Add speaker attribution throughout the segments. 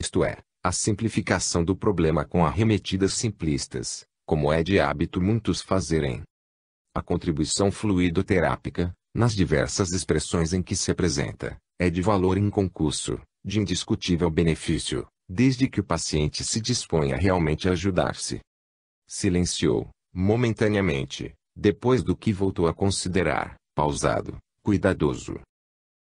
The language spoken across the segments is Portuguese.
Speaker 1: isto é, a simplificação do problema com arremetidas simplistas, como é de hábito muitos fazerem. A contribuição fluidoterápica, nas diversas expressões em que se apresenta, é de valor inconcurso, de indiscutível benefício, desde que o paciente se disponha realmente a ajudar-se. Silenciou, momentaneamente, depois do que voltou a considerar, pausado, cuidadoso.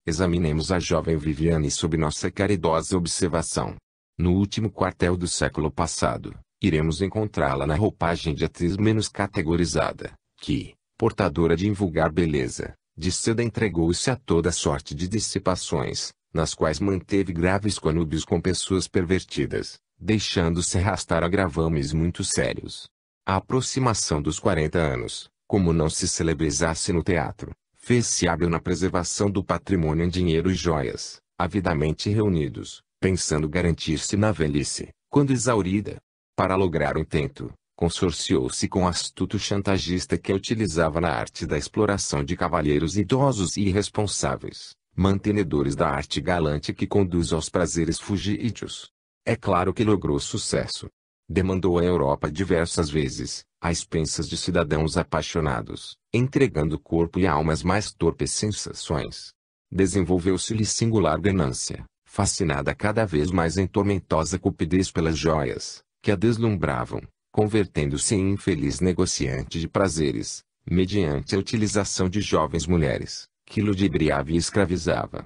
Speaker 1: Examinemos a jovem Viviane sob nossa caridosa observação. No último quartel do século passado, iremos encontrá-la na roupagem de atriz menos categorizada, que, portadora de invulgar beleza, de cedo entregou-se a toda sorte de dissipações, nas quais manteve graves conúbios com pessoas pervertidas, deixando-se arrastar a gravames muito sérios. A aproximação dos 40 anos, como não se celebrizasse no teatro, fez-se hábil na preservação do patrimônio em dinheiro e joias, avidamente reunidos, pensando garantir-se na velhice, quando exaurida. Para lograr o intento, consorciou-se com o astuto chantagista que a utilizava na arte da exploração de cavalheiros idosos e irresponsáveis, mantenedores da arte galante que conduz aos prazeres fugídios. É claro que logrou sucesso. Demandou a Europa diversas vezes, a expensas de cidadãos apaixonados, entregando corpo e alma às mais torpes sensações. Desenvolveu-se-lhe singular ganância, fascinada cada vez mais em tormentosa cupidez pelas joias, que a deslumbravam, convertendo-se em infeliz negociante de prazeres, mediante a utilização de jovens mulheres, que ludibriava e escravizava.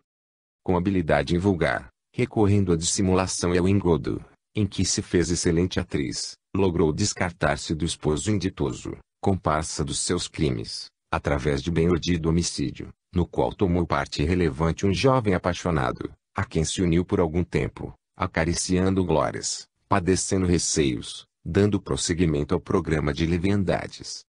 Speaker 1: Com habilidade invulgar, recorrendo à dissimulação e ao engodo, em que se fez excelente atriz, logrou descartar-se do esposo inditoso, comparsa dos seus crimes, através de bem-ordido homicídio, no qual tomou parte relevante um jovem apaixonado, a quem se uniu por algum tempo, acariciando glórias, padecendo receios, dando prosseguimento ao programa de leviandades.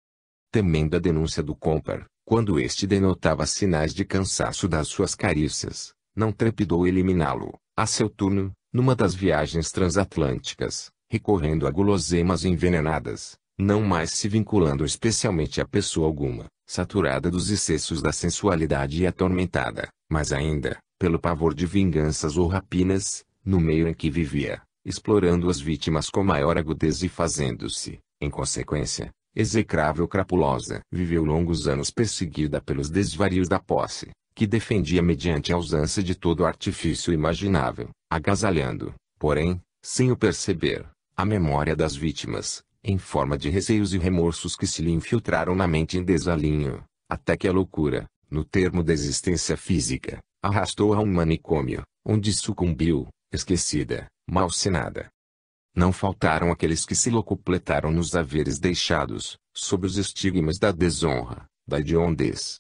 Speaker 1: Temendo a denúncia do Compar, quando este denotava sinais de cansaço das suas carícias, não trepidou eliminá-lo, a seu turno, numa das viagens transatlânticas, recorrendo a guloseimas envenenadas, não mais se vinculando especialmente a pessoa alguma, saturada dos excessos da sensualidade e atormentada, mas ainda, pelo pavor de vinganças ou rapinas, no meio em que vivia, explorando as vítimas com maior agudeza e fazendo-se, em consequência, execrável crapulosa. Viveu longos anos perseguida pelos desvarios da posse, que defendia mediante a usança de todo artifício imaginável, agasalhando, porém, sem o perceber, a memória das vítimas, em forma de receios e remorsos que se lhe infiltraram na mente em desalinho, até que a loucura, no termo da existência física, arrastou-a a um manicômio, onde sucumbiu, esquecida, malsinada. Não faltaram aqueles que se locupletaram nos haveres deixados, sob os estigmas da desonra, da hediondez.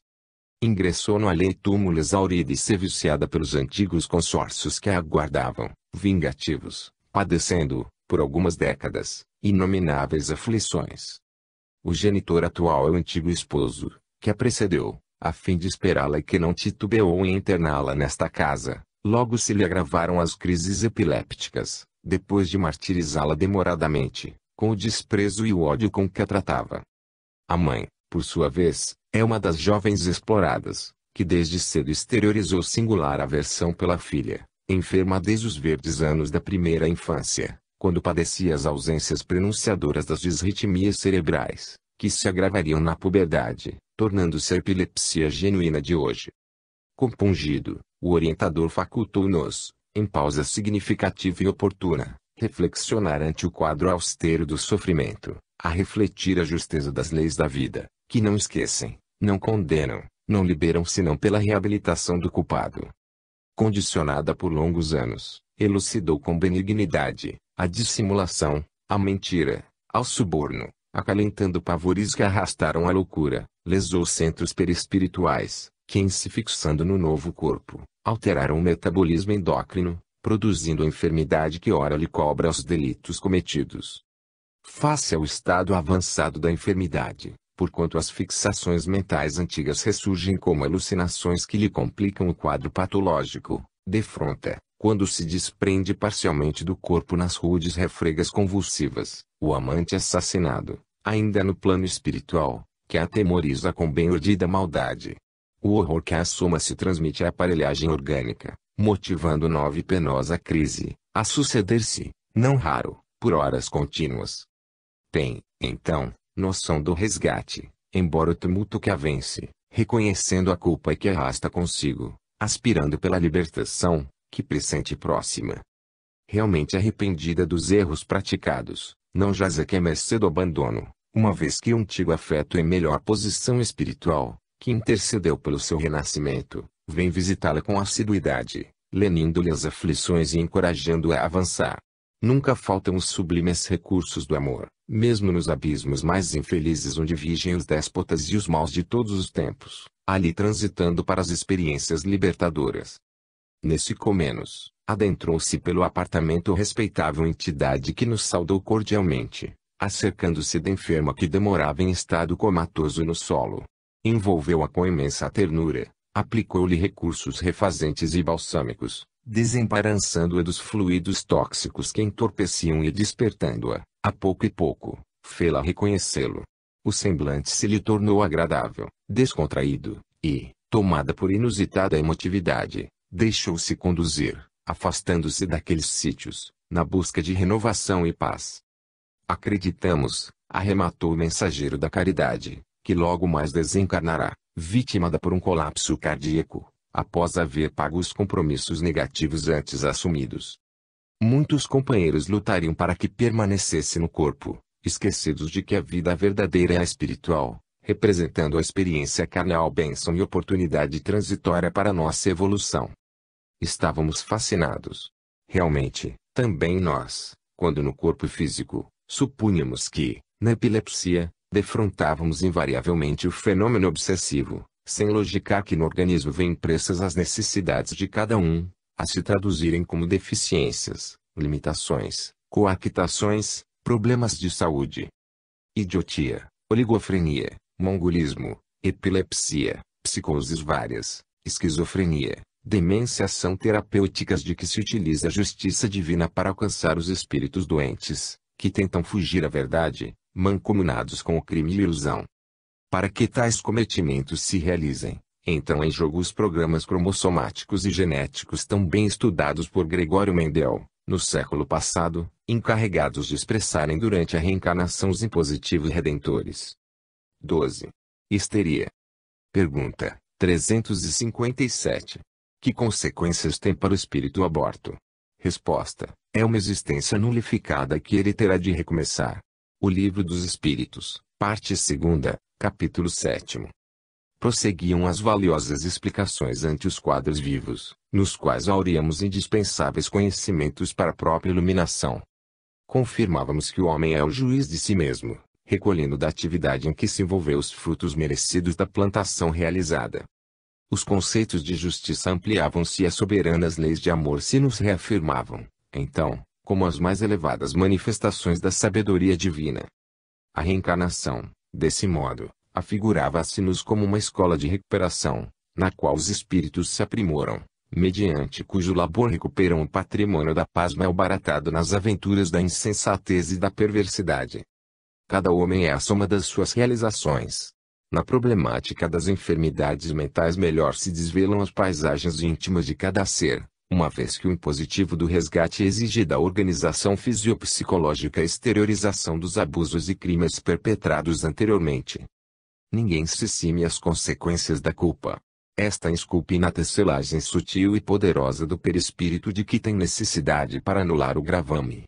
Speaker 1: Ingressou no além-túmulo exaurida e serviciada pelos antigos consórcios que a aguardavam, vingativos, padecendo, por algumas décadas, inomináveis aflições. O genitor atual é o antigo esposo, que a precedeu, a fim de esperá-la e que não titubeou em interná-la nesta casa. Logo se lhe agravaram as crises epilépticas, depois de martirizá-la demoradamente, com o desprezo e o ódio com que a tratava. A mãe, por sua vez, é uma das jovens exploradas, que desde cedo exteriorizou singular aversão pela filha, enferma desde os verdes anos da primeira infância, quando padecia as ausências prenunciadoras das disritmias cerebrais, que se agravariam na puberdade, tornando-se a epilepsia genuína de hoje. Compungido, o orientador facultou-nos, em pausa significativa e oportuna, reflexionar ante o quadro austero do sofrimento, a refletir a justeza das leis da vida, que não esquecem, não condenam, não liberam senão pela reabilitação do culpado. Condicionada por longos anos, elucidou com benignidade, a dissimulação, a mentira, ao suborno, acalentando pavores que arrastaram à loucura, lesou centros perispirituais, que em se fixando no novo corpo, alteraram o metabolismo endócrino, produzindo a enfermidade que ora lhe cobra os delitos cometidos. Face ao estado avançado da enfermidade, porquanto as fixações mentais antigas ressurgem como alucinações que lhe complicam o quadro patológico, defronta, quando se desprende parcialmente do corpo nas rudes refregas convulsivas, o amante assassinado, ainda no plano espiritual, que a atemoriza com bem-ordida maldade. O horror que a soma se transmite à aparelhagem orgânica, motivando nova e penosa crise, a suceder-se, não raro, por horas contínuas. Tem, então, noção do resgate, embora o tumulto que a vence, reconhecendo a culpa que arrasta consigo, aspirando pela libertação, que pressente próxima. Realmente arrependida dos erros praticados, não jaz aqui à mercê do abandono, uma vez que o antigo afeto em melhor posição espiritual, que intercedeu pelo seu renascimento, vem visitá-la com assiduidade, lenindo-lhe as aflições e encorajando-a a avançar. Nunca faltam os sublimes recursos do amor, mesmo nos abismos mais infelizes onde vigem os déspotas e os maus de todos os tempos, ali transitando para as experiências libertadoras. Nesse comenos, adentrou-se pelo apartamento respeitável entidade que nos saudou cordialmente, acercando-se da enferma que demorava em estado comatoso no solo. Envolveu-a com imensa ternura, aplicou-lhe recursos refazentes e balsâmicos, desembaraçando-a dos fluidos tóxicos que entorpeciam e despertando-a, a pouco e pouco, fê-la reconhecê-lo. O semblante se lhe tornou agradável, descontraído, e, tomada por inusitada emotividade, deixou-se conduzir, afastando-se daqueles sítios, na busca de renovação e paz. Acreditamos, arrematou o mensageiro da caridade, que logo mais desencarnará, vitimada por um colapso cardíaco, após haver pago os compromissos negativos antes assumidos. Muitos companheiros lutariam para que permanecesse no corpo, esquecidos de que a vida verdadeira é a espiritual, representando a experiência carnal bênção e oportunidade transitória para nossa evolução. Estávamos fascinados. Realmente, também nós, quando no corpo físico, supunhamos que, na epilepsia, defrontávamos invariavelmente o fenômeno obsessivo, sem logicar que no organismo vêm impressas as necessidades de cada um, a se traduzirem como deficiências, limitações, coarctações, problemas de saúde. Idiotia, oligofrenia, mongolismo, epilepsia, psicoses várias, esquizofrenia, demência são terapêuticas de que se utiliza a justiça divina para alcançar os espíritos doentes, que tentam fugir à verdade, mancomunados com o crime e ilusão. Para que tais cometimentos se realizem, entram em jogo os programas cromossomáticos e genéticos tão bem estudados por Gregório Mendel, no século passado, encarregados de expressarem durante a reencarnação os impositivos redentores. 12. Histeria. Pergunta 357. Que consequências tem para o espírito o aborto? Resposta: é uma existência nulificada que ele terá de recomeçar. O Livro dos Espíritos, parte 2, capítulo 7. Prosseguiam as valiosas explicações ante os quadros vivos, nos quais auríamos indispensáveis conhecimentos para a própria iluminação. Confirmávamos que o homem é o juiz de si mesmo, recolhendo da atividade em que se envolveu os frutos merecidos da plantação realizada. Os conceitos de justiça ampliavam-se e as soberanas leis de amor se nos reafirmavam, então, como as mais elevadas manifestações da sabedoria divina. A reencarnação, desse modo, afigurava-se-nos como uma escola de recuperação, na qual os espíritos se aprimoram, mediante cujo labor recuperam o patrimônio da paz malbaratado nas aventuras da insensatez e da perversidade. Cada homem é a soma das suas realizações. Na problemática das enfermidades mentais melhor se desvelam as paisagens íntimas de cada ser, uma vez que o impositivo do resgate exige da organização fisiopsicológica a exteriorização dos abusos e crimes perpetrados anteriormente. Ninguém se cime às consequências da culpa. Esta esculpe na tecelagem sutil e poderosa do perispírito de que tem necessidade para anular o gravame.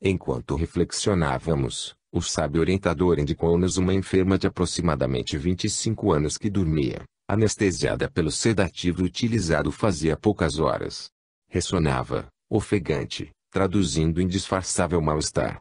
Speaker 1: Enquanto reflexionávamos, o sábio orientador indicou-nos uma enferma de aproximadamente 25 anos que dormia, anestesiada pelo sedativo utilizado fazia poucas horas. Ressonava, ofegante, traduzindo indisfarçável mal-estar.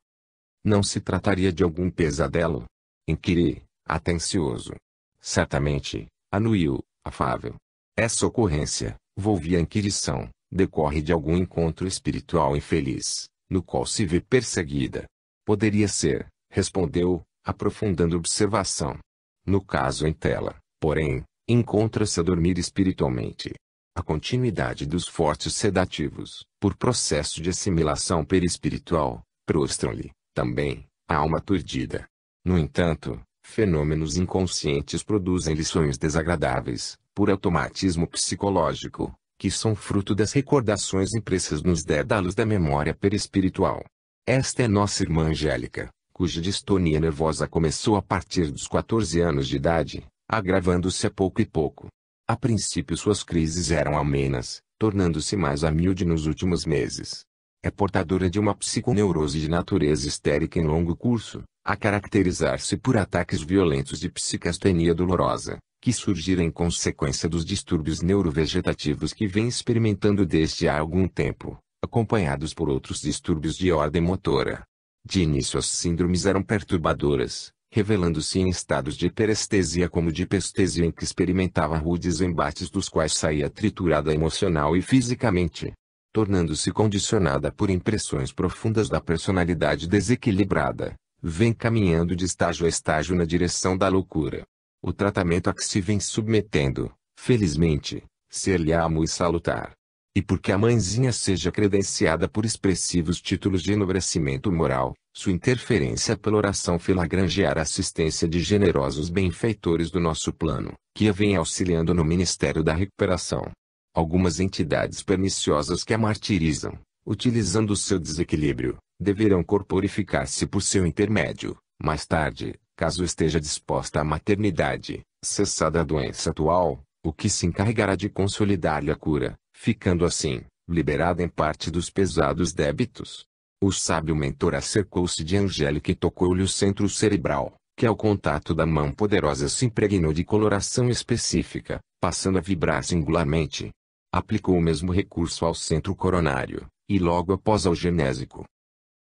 Speaker 1: Não se trataria de algum pesadelo? Inquiri, atencioso. Certamente, anuiu, afável. Essa ocorrência, volvi a inquirição, decorre de algum encontro espiritual infeliz, no qual se vê perseguida. Poderia ser, respondeu, aprofundando observação. No caso em tela, porém, encontra-se a dormir espiritualmente. A continuidade dos fortes sedativos, por processo de assimilação perispiritual, prostram-lhe, também, a alma aturdida. No entanto, fenômenos inconscientes produzem-lhe sonhos desagradáveis, por automatismo psicológico, que são fruto das recordações impressas nos dédalos da memória perispiritual. Esta é nossa irmã Angélica, cuja distonia nervosa começou a partir dos 14 anos de idade, agravando-se a pouco e pouco. A princípio suas crises eram amenas, tornando-se mais humilde nos últimos meses. É portadora de uma psiconeurose de natureza histérica em longo curso, a caracterizar-se por ataques violentos de psicastenia dolorosa, que surgiram em consequência dos distúrbios neurovegetativos que vem experimentando desde há algum tempo, acompanhados por outros distúrbios de ordem motora. De início as síndromes eram perturbadoras, revelando-se em estados de hiperestesia como de hipestesia em que experimentava rudes embates dos quais saía triturada emocional e fisicamente, tornando-se condicionada por impressões profundas da personalidade desequilibrada, vem caminhando de estágio a estágio na direção da loucura. O tratamento a que se vem submetendo, felizmente, ser-lhe-á muito salutar. E porque a mãezinha seja credenciada por expressivos títulos de enobrecimento moral, sua interferência pela oração filagrangear a assistência de generosos benfeitores do nosso plano, que a vem auxiliando no ministério da recuperação. Algumas entidades perniciosas que a martirizam, utilizando o seu desequilíbrio, deverão corporificar-se por seu intermédio. Mais tarde, caso esteja disposta à maternidade, cessada a doença atual, o que se encarregará de consolidar-lhe a cura, ficando assim, liberada em parte dos pesados débitos. O sábio mentor acercou-se de Angélica e tocou-lhe o centro cerebral, que ao contato da mão poderosa se impregnou de coloração específica, passando a vibrar singularmente. Aplicou o mesmo recurso ao centro coronário, e logo após ao genésico.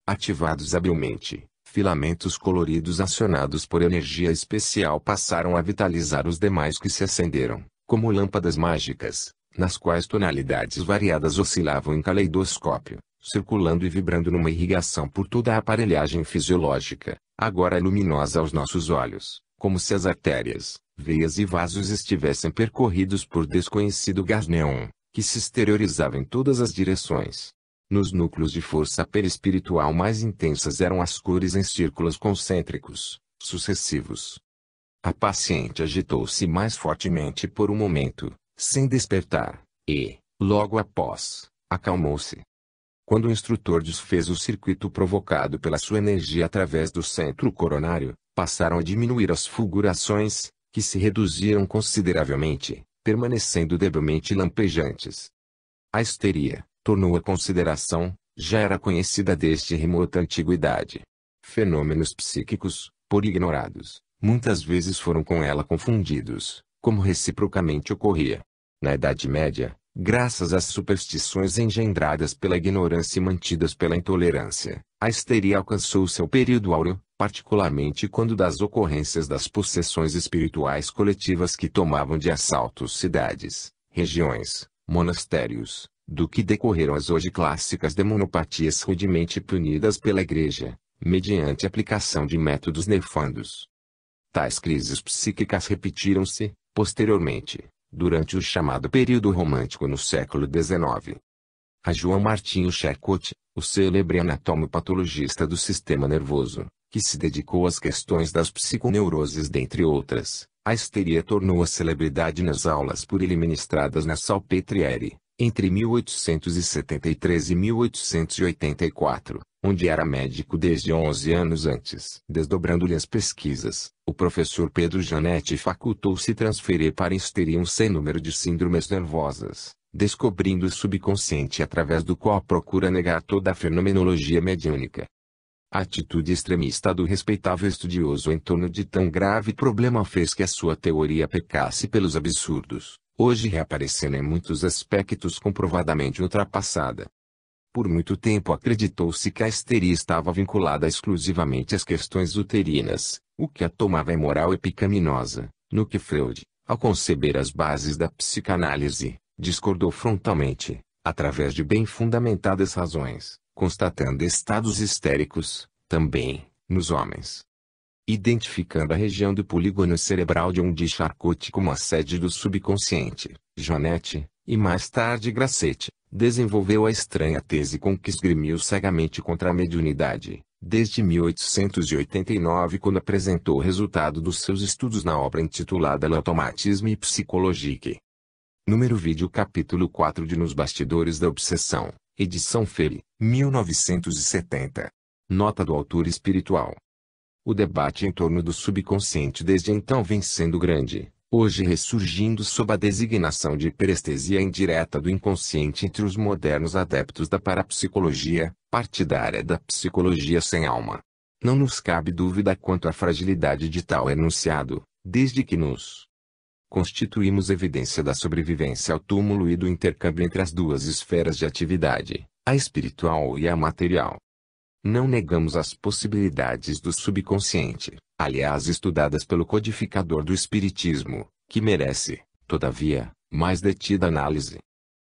Speaker 1: Ativados habilmente, filamentos coloridos acionados por energia especial passaram a vitalizar os demais que se acenderam, como lâmpadas mágicas, nas quais tonalidades variadas oscilavam em caleidoscópio, circulando e vibrando numa irrigação por toda a aparelhagem fisiológica, agora luminosa aos nossos olhos, como se as artérias, veias e vasos estivessem percorridos por desconhecido gás neon, que se exteriorizava em todas as direções. Nos núcleos de força perispiritual mais intensas eram as cores em círculos concêntricos, sucessivos. A paciente agitou-se mais fortemente por um momento, sem despertar, e, logo após, acalmou-se. Quando o instrutor desfez o circuito provocado pela sua energia através do centro coronário, passaram a diminuir as fulgurações, que se reduziram consideravelmente, permanecendo debilmente lampejantes. A histeria, tornou a consideração, já era conhecida desde remota antiguidade. Fenômenos psíquicos, por ignorados, muitas vezes foram com ela confundidos, como reciprocamente ocorria. Na Idade Média, graças às superstições engendradas pela ignorância e mantidas pela intolerância, a histeria alcançou seu período áureo, particularmente quando das ocorrências das possessões espirituais coletivas que tomavam de assalto cidades, regiões, monastérios, do que decorreram as hoje clássicas demonopatias rudemente punidas pela Igreja, mediante aplicação de métodos nefandos. Tais crises psíquicas repetiram-se, posteriormente, durante o chamado período romântico no século XIX. A João Martinho Charcot, o célebre anatomopatologista do sistema nervoso, que se dedicou às questões das psiconeuroses dentre outras, a histeria tornou a celebridade nas aulas por ele ministradas na Salpêtrière, entre 1873 e 1884, onde era médico desde 11 anos antes. Desdobrando-lhe as pesquisas, o professor Pedro Janetti facultou-se transferir para a histeria um sem número de síndromes nervosas, descobrindo o subconsciente através do qual procura negar toda a fenomenologia mediúnica. A atitude extremista do respeitável estudioso em torno de tão grave problema fez que a sua teoria pecasse pelos absurdos, hoje reaparecendo em muitos aspectos comprovadamente ultrapassada. Por muito tempo acreditou-se que a histeria estava vinculada exclusivamente às questões uterinas, o que a tomava imoral e pecaminosa, no que Freud, ao conceber as bases da psicanálise, discordou frontalmente, através de bem fundamentadas razões, constatando estados histéricos, também, nos homens. Identificando a região do polígono cerebral de Charcot como a sede do subconsciente, Janetti, e mais tarde Grassetti, desenvolveu a estranha tese com que esgrimiu cegamente contra a mediunidade, desde 1889 quando apresentou o resultado dos seus estudos na obra intitulada L'Automatisme Psychologique. Número vídeo capítulo 4 de Nos Bastidores da Obsessão, edição Feri, 1970. Nota do autor espiritual. O debate em torno do subconsciente desde então vem sendo grande, hoje ressurgindo sob a designação de hiperestesia indireta do inconsciente entre os modernos adeptos da parapsicologia, partidária da psicologia sem alma. Não nos cabe dúvida quanto à fragilidade de tal enunciado, desde que nos constituímos evidência da sobrevivência ao túmulo e do intercâmbio entre as duas esferas de atividade, a espiritual e a material. Não negamos as possibilidades do subconsciente, aliás estudadas pelo codificador do espiritismo, que merece, todavia, mais detida análise.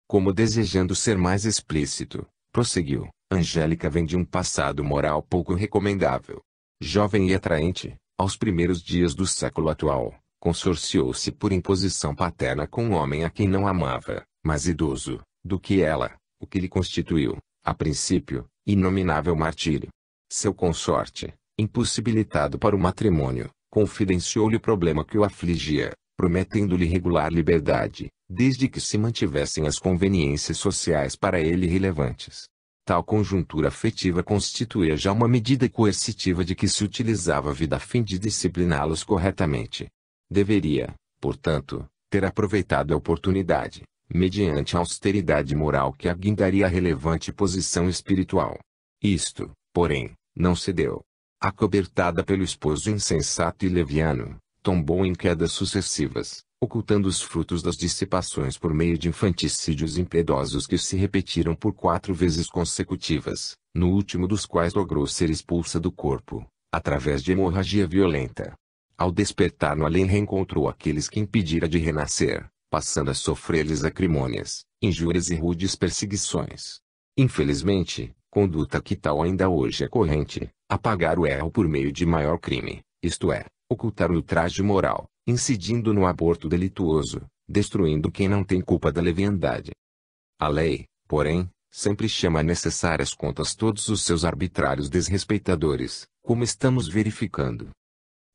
Speaker 1: Como desejando ser mais explícito, prosseguiu, Angélica vem de um passado moral pouco recomendável. Jovem e atraente, aos primeiros dias do século atual, consorciou-se por imposição paterna com um homem a quem não amava, mais idoso do que ela, o que lhe constituiu, a princípio, inominável martírio. Seu consorte, impossibilitado para o matrimônio, confidenciou-lhe o problema que o afligia, prometendo-lhe regular liberdade, desde que se mantivessem as conveniências sociais para ele relevantes. Tal conjuntura afetiva constituía já uma medida coercitiva de que se utilizava a vida a fim de discipliná-los corretamente. Deveria, portanto, ter aproveitado a oportunidade, mediante a austeridade moral que aguindaria a relevante posição espiritual. Isto, porém, não se deu. Acobertada pelo esposo insensato e leviano, tombou em quedas sucessivas, ocultando os frutos das dissipações por meio de infanticídios impiedosos que se repetiram por 4 vezes consecutivas, no último dos quais logrou ser expulsa do corpo, através de hemorragia violenta. Ao despertar no além reencontrou aqueles que impedira de renascer, passando a sofrer-lhes acrimônias, injúrias e rudes perseguições. Infelizmente, conduta que tal ainda hoje é corrente, apagar o erro por meio de maior crime, isto é, ocultar o ultraje moral, incidindo no aborto delituoso, destruindo quem não tem culpa da leviandade. A lei, porém, sempre chama necessárias contas todos os seus arbitrários desrespeitadores, como estamos verificando.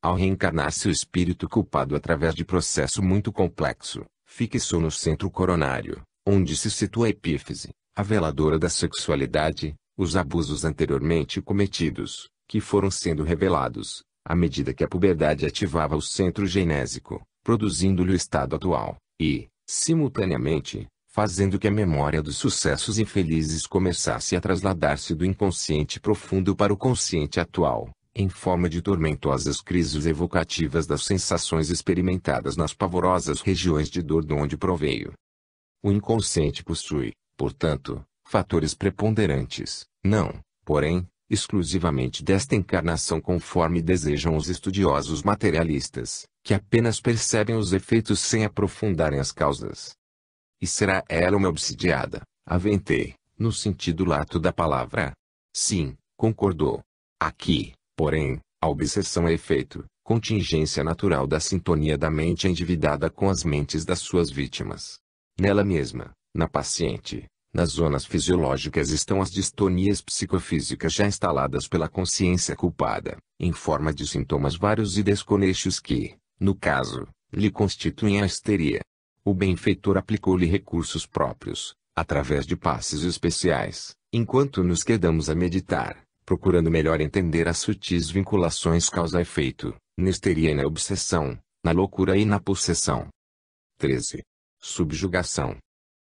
Speaker 1: Ao reencarnar-se o espírito culpado através de processo muito complexo, fixou no centro coronário, onde se situa a epífise, a veladora da sexualidade, os abusos anteriormente cometidos, que foram sendo revelados, à medida que a puberdade ativava o centro genésico, produzindo-lhe o estado atual, e, simultaneamente, fazendo que a memória dos sucessos infelizes começasse a trasladar-se do inconsciente profundo para o consciente atual, em forma de tormentosas crises evocativas das sensações experimentadas nas pavorosas regiões de dor de onde proveio. O inconsciente possui, portanto, fatores preponderantes, não, porém, exclusivamente desta encarnação conforme desejam os estudiosos materialistas, que apenas percebem os efeitos sem aprofundarem as causas. E será ela uma obsidiada, aventei, no sentido lato da palavra? Sim, concordou. Aqui, porém, a obsessão é efeito, contingência natural da sintonia da mente endividada com as mentes das suas vítimas. Nela mesma, na paciente, nas zonas fisiológicas estão as distonias psicofísicas já instaladas pela consciência culpada, em forma de sintomas vários e desconexos que, no caso, lhe constituem a histeria. O benfeitor aplicou-lhe recursos próprios, através de passes especiais, enquanto nos quedamos a meditar, procurando melhor entender as sutis vinculações causa-efeito, na histeria e na obsessão, na loucura e na possessão. 13. Subjugação.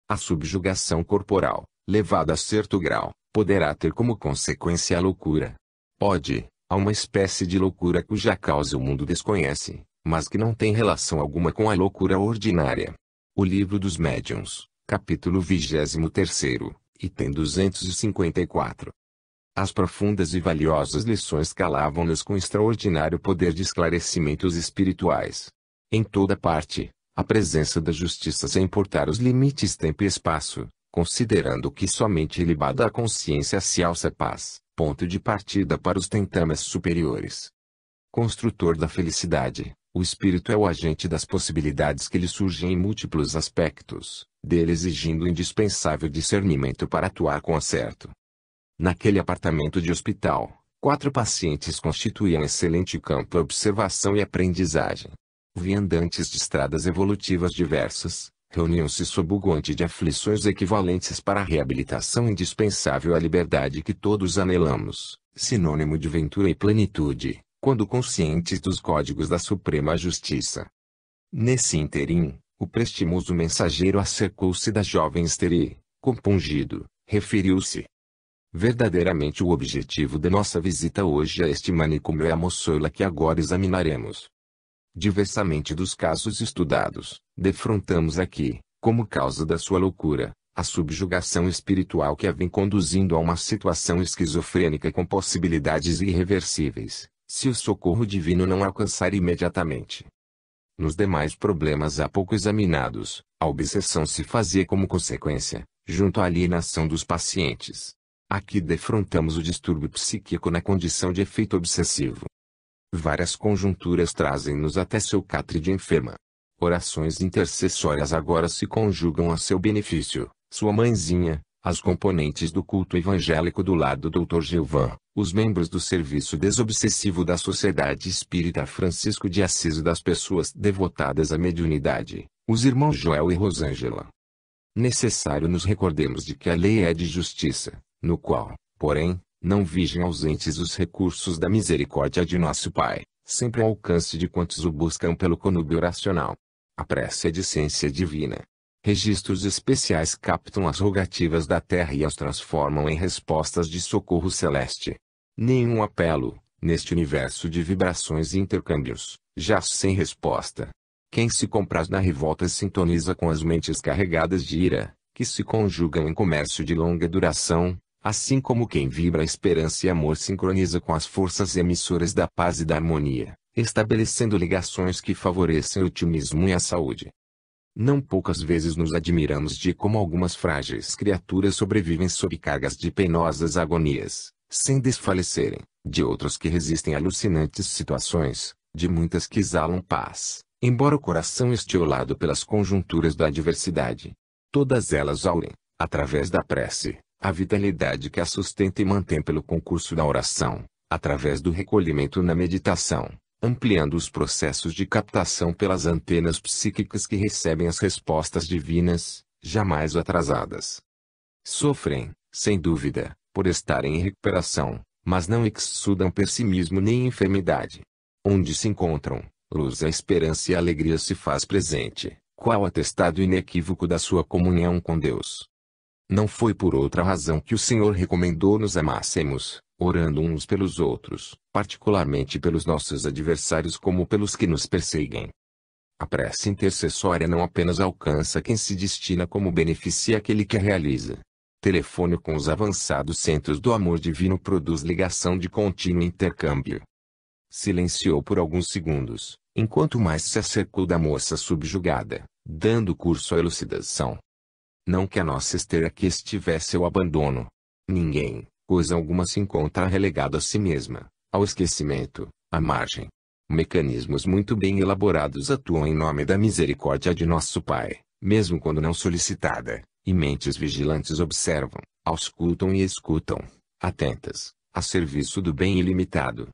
Speaker 1: A subjugação corporal, levada a certo grau, poderá ter como consequência a loucura. Pode, há uma espécie de loucura cuja causa o mundo desconhece, mas que não tem relação alguma com a loucura ordinária. O Livro dos Médiuns, capítulo 23, item 254. As profundas e valiosas lições calavam-nos com extraordinário poder de esclarecimentos espirituais. Em toda parte, a presença da justiça sem importar os limites tempo e espaço, considerando que somente ilibada a consciência se alça a paz, ponto de partida para os tentames superiores. Construtor da felicidade, o espírito é o agente das possibilidades que lhe surgem em múltiplos aspectos, dele exigindo indispensável discernimento para atuar com acerto. Naquele apartamento de hospital, 4 pacientes constituíam excelente campo de observação e aprendizagem. Viandantes de estradas evolutivas diversas, reuniam-se sob o guante de aflições equivalentes para a reabilitação indispensável à liberdade que todos anelamos, sinônimo de ventura e plenitude, quando conscientes dos códigos da Suprema Justiça. Nesse interim, o prestimoso mensageiro acercou-se da jovem Esther e, compungido, referiu-se. Verdadeiramente o objetivo da nossa visita hoje a este manicômio é a moçoila que agora examinaremos. Diversamente dos casos estudados, defrontamos aqui, como causa da sua loucura, a subjugação espiritual que a vem conduzindo a uma situação esquizofrênica com possibilidades irreversíveis, se o socorro divino não alcançar imediatamente. Nos demais problemas há pouco examinados, a obsessão se fazia como consequência, junto à alienação dos pacientes. Aqui defrontamos o distúrbio psíquico na condição de efeito obsessivo. Várias conjunturas trazem-nos até seu catre de enferma. Orações intercessórias agora se conjugam a seu benefício, sua mãezinha, as componentes do culto evangélico do lado do Dr. Gilvan, os membros do serviço desobsessivo da Sociedade Espírita Francisco de Assis e das pessoas devotadas à mediunidade, os irmãos Joel e Rosângela. Necessário nos recordemos de que a lei é de justiça, no qual, porém, não vigem ausentes os recursos da misericórdia de nosso Pai, sempre ao alcance de quantos o buscam pelo conúbio oracional. A prece é de essência divina. Registros especiais captam as rogativas da terra e as transformam em respostas de socorro celeste. Nenhum apelo, neste universo de vibrações e intercâmbios, jaz sem resposta. Quem se compraz na revolta sintoniza com as mentes carregadas de ira, que se conjugam em comércio de longa duração, assim como quem vibra a esperança e amor sincroniza com as forças emissoras da paz e da harmonia, estabelecendo ligações que favorecem o otimismo e a saúde. Não poucas vezes nos admiramos de como algumas frágeis criaturas sobrevivem sob cargas de penosas agonias, sem desfalecerem, de outras que resistem a alucinantes situações, de muitas que exalam paz, embora o coração estiolado pelas conjunturas da adversidade. Todas elas aurem, através da prece, a vitalidade que a sustenta e mantém pelo concurso da oração, através do recolhimento na meditação, ampliando os processos de captação pelas antenas psíquicas que recebem as respostas divinas, jamais atrasadas. Sofrem, sem dúvida, por estarem em recuperação, mas não exsudam pessimismo nem enfermidade. Onde se encontram, luz, a esperança e a alegria se faz presente, qual atestado inequívoco da sua comunhão com Deus. Não foi por outra razão que o Senhor recomendou nos amássemos, orando uns pelos outros, particularmente pelos nossos adversários como pelos que nos perseguem. A prece intercessória não apenas alcança quem se destina como beneficia aquele que a realiza. Telefone com os avançados centros do amor divino produz ligação de contínuo intercâmbio. Silenciou por alguns segundos, enquanto mais se acercou da moça subjugada, dando curso à elucidação. Não que a nossa Esther aqui estivesse ao abandono. Ninguém, coisa alguma se encontra relegado a si mesma, ao esquecimento, à margem. Mecanismos muito bem elaborados atuam em nome da misericórdia de nosso Pai, mesmo quando não solicitada, e mentes vigilantes observam, auscultam e escutam, atentas, a serviço do bem ilimitado.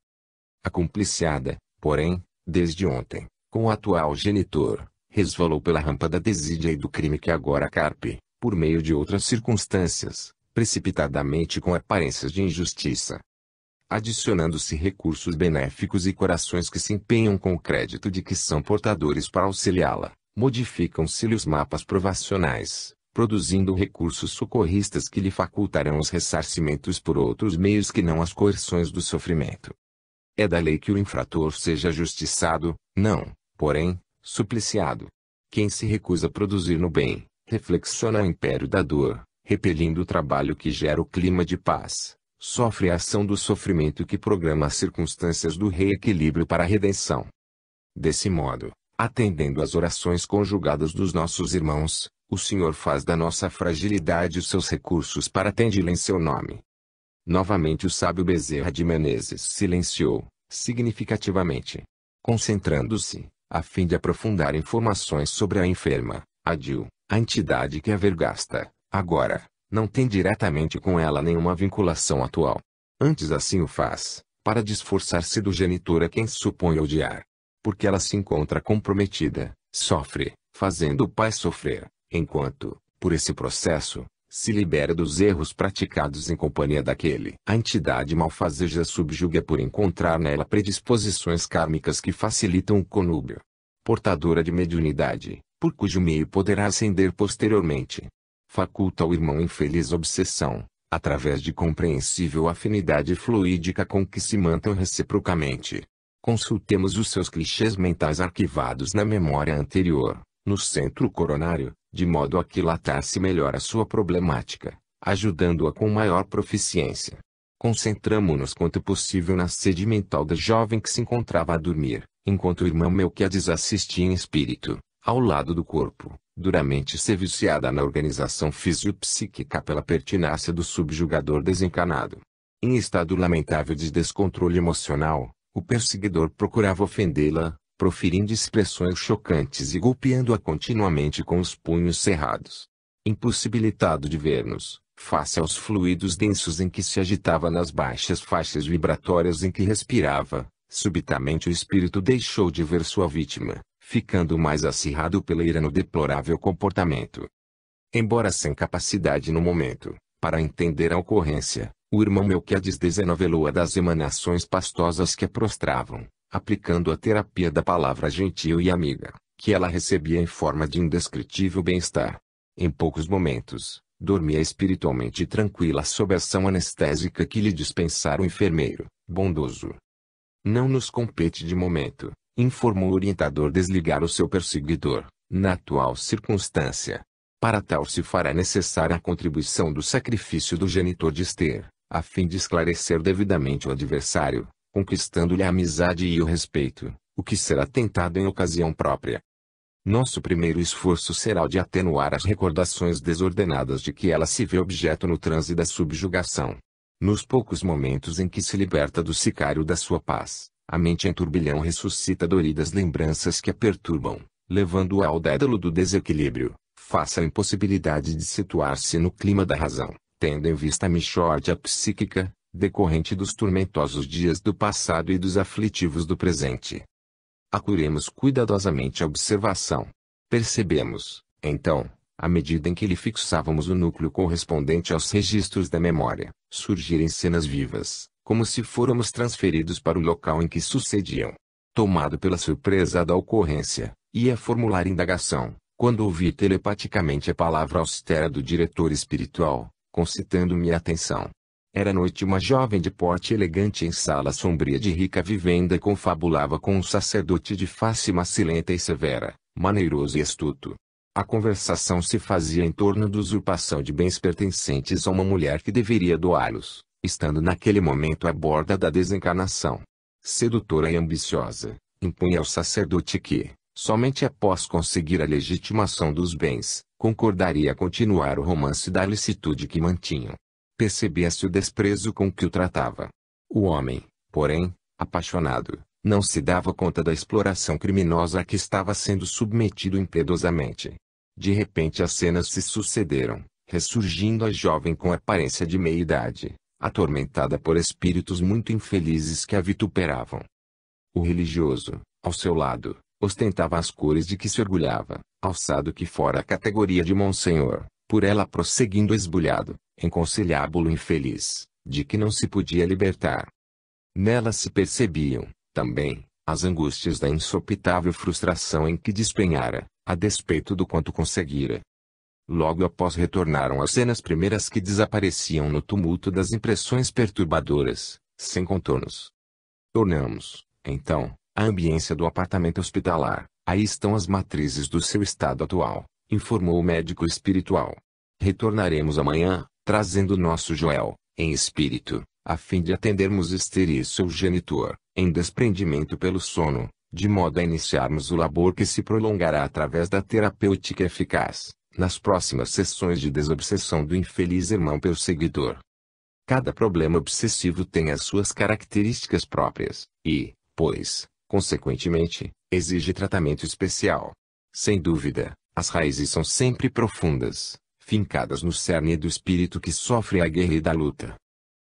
Speaker 1: A compliciada, porém, desde ontem, com o atual genitor, resvalou pela rampa da desídia e do crime que agora carpe, por meio de outras circunstâncias, precipitadamente com aparências de injustiça. Adicionando-se recursos benéficos e corações que se empenham com o crédito de que são portadores para auxiliá-la, modificam-se-lhe os mapas provacionais, produzindo recursos socorristas que lhe facultarão os ressarcimentos por outros meios que não as coerções do sofrimento. É da lei que o infrator seja justiçado, não, porém, supliciado. Quem se recusa a produzir no bem, reflexiona o império da dor, repelindo o trabalho que gera o clima de paz, sofre a ação do sofrimento que programa as circunstâncias do reequilíbrio para a redenção. Desse modo, atendendo às orações conjugadas dos nossos irmãos, o Senhor faz da nossa fragilidade os seus recursos para atendê-la em seu nome. Novamente o sábio Bezerra de Menezes silenciou, significativamente. Concentrando-se, a fim de aprofundar informações sobre a enferma, Adil, a entidade que a vergasta, agora, não tem diretamente com ela nenhuma vinculação atual. Antes assim o faz, para desforçar-se do genitor a quem supõe odiar. Porque ela se encontra comprometida, sofre, fazendo o pai sofrer, enquanto, por esse processo, se libera dos erros praticados em companhia daquele. A entidade malfazeja subjuga por encontrar nela predisposições kármicas que facilitam o conúbio. Portadora de mediunidade, por cujo meio poderá ascender posteriormente. Faculta ao irmão infeliz obsessão, através de compreensível afinidade fluídica com que se mantam reciprocamente. Consultemos os seus clichês mentais arquivados na memória anterior, no centro coronário, de modo a quilatar-se melhor a sua problemática, ajudando-a com maior proficiência. Concentramo-nos quanto possível na sede mental da jovem que se encontrava a dormir, enquanto o irmão Melquiades assistia em espírito, ao lado do corpo, duramente se viciada na organização fisiopsíquica pela pertinácia do subjugador desencarnado. Em estado lamentável de descontrole emocional, o perseguidor procurava ofendê-la, proferindo expressões chocantes e golpeando-a continuamente com os punhos cerrados. Impossibilitado de ver-nos, face aos fluidos densos em que se agitava nas baixas faixas vibratórias em que respirava, subitamente o espírito deixou de ver sua vítima, ficando mais acirrado pela ira no deplorável comportamento. Embora sem capacidade no momento, para entender a ocorrência, o irmão Melquiades desenovelou-a das emanações pastosas que a prostravam, aplicando a terapia da palavra gentil e amiga, que ela recebia em forma de indescritível bem-estar. Em poucos momentos, dormia espiritualmente tranquila sob a ação anestésica que lhe dispensara o enfermeiro, bondoso. Não nos compete de momento, informou o orientador, desligar o seu perseguidor, na atual circunstância. Para tal se fará necessária a contribuição do sacrifício do genitor de Esther, a fim de esclarecer devidamente o adversário, conquistando-lhe a amizade e o respeito, o que será tentado em ocasião própria. Nosso primeiro esforço será o de atenuar as recordações desordenadas de que ela se vê objeto no transe da subjugação. Nos poucos momentos em que se liberta do sicário da sua paz, a mente em turbilhão ressuscita doridas lembranças que a perturbam, levando-a ao dédalo do desequilíbrio, face à impossibilidade de situar-se no clima da razão, tendo em vista a mixórdia psíquica, decorrente dos tormentosos dias do passado e dos aflitivos do presente. Acuremos cuidadosamente a observação. Percebemos, então, à medida em que lhe fixávamos o núcleo correspondente aos registros da memória, surgirem cenas vivas, como se fôramos transferidos para o local em que sucediam. Tomado pela surpresa da ocorrência, ia formular indagação, quando ouvi telepaticamente a palavra austera do diretor espiritual, concitando-me a atenção. Era noite, uma jovem de porte elegante em sala sombria de rica vivenda confabulava com um sacerdote de face macilenta e severa, maneiroso e astuto. A conversação se fazia em torno da usurpação de bens pertencentes a uma mulher que deveria doá-los, estando naquele momento à borda da desencarnação. Sedutora e ambiciosa, impunha ao sacerdote que, somente após conseguir a legitimação dos bens, concordaria a continuar o romance da licitude que mantinham. Percebia-se o desprezo com que o tratava. O homem, porém, apaixonado, não se dava conta da exploração criminosa a que estava sendo submetido impiedosamente. De repente as cenas se sucederam, ressurgindo a jovem com aparência de meia-idade, atormentada por espíritos muito infelizes que a vituperavam. O religioso, ao seu lado, ostentava as cores de que se orgulhava, alçado que fora a categoria de Monsenhor, por ela prosseguindo esbulhado, em conciliábulo infeliz, de que não se podia libertar. Nela se percebiam, também, as angústias da insopitável frustração em que despenhara, a despeito do quanto conseguira. Logo após retornaram as cenas primeiras que desapareciam no tumulto das impressões perturbadoras, sem contornos. Tornamos, então, a ambiência do apartamento hospitalar. Aí estão as matrizes do seu estado atual, informou o médico espiritual. Retornaremos amanhã, trazendo nosso Joel, em espírito, a fim de atendermos Esther e seu genitor, em desprendimento pelo sono, de modo a iniciarmos o labor que se prolongará através da terapêutica eficaz, nas próximas sessões de desobsessão do infeliz irmão perseguidor. Cada problema obsessivo tem as suas características próprias, e, pois, consequentemente, exige tratamento especial. Sem dúvida, as raízes são sempre profundas, fincadas no cerne do espírito que sofre a guerra e da luta.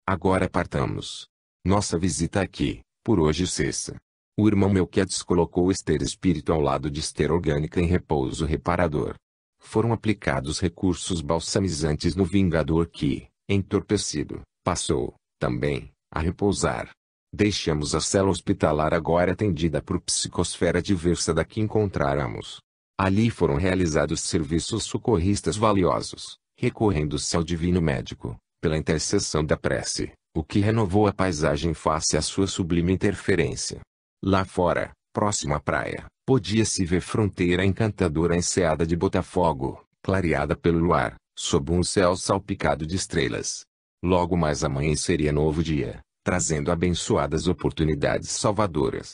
Speaker 1: Agora partamos. Nossa visita aqui, por hoje cessa. O irmão Melquiades colocou ester espírito ao lado de ester orgânica em repouso reparador. Foram aplicados recursos balsamizantes no vingador que, entorpecido, passou, também, a repousar. Deixamos a cela hospitalar agora atendida por psicosfera diversa da que encontráramos. Ali foram realizados serviços socorristas valiosos, recorrendo-se ao divino médico, pela intercessão da prece, o que renovou a paisagem face à sua sublime interferência. Lá fora, próximo à praia, podia-se ver fronteira encantadora enseada de Botafogo, clareada pelo luar, sob um céu salpicado de estrelas. Logo mais amanheceria novo dia, trazendo abençoadas oportunidades salvadoras.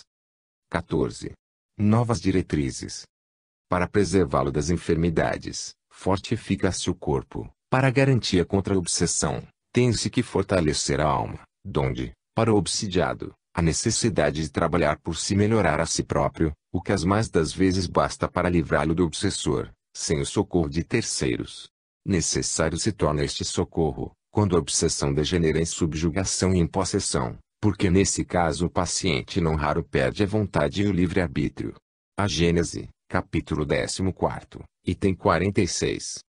Speaker 1: 14. Novas diretrizes. Para preservá-lo das enfermidades, fortifica-se o corpo. Para garantia contra a obsessão, tem-se que fortalecer a alma, donde, para o obsidiado, a necessidade de trabalhar por si melhorar a si próprio, o que as mais das vezes basta para livrá-lo do obsessor, sem o socorro de terceiros. Necessário se torna este socorro, quando a obsessão degenera em subjugação e em possessão, porque nesse caso o paciente não raro perde a vontade e o livre-arbítrio. A Gênese, capítulo 14, item 46.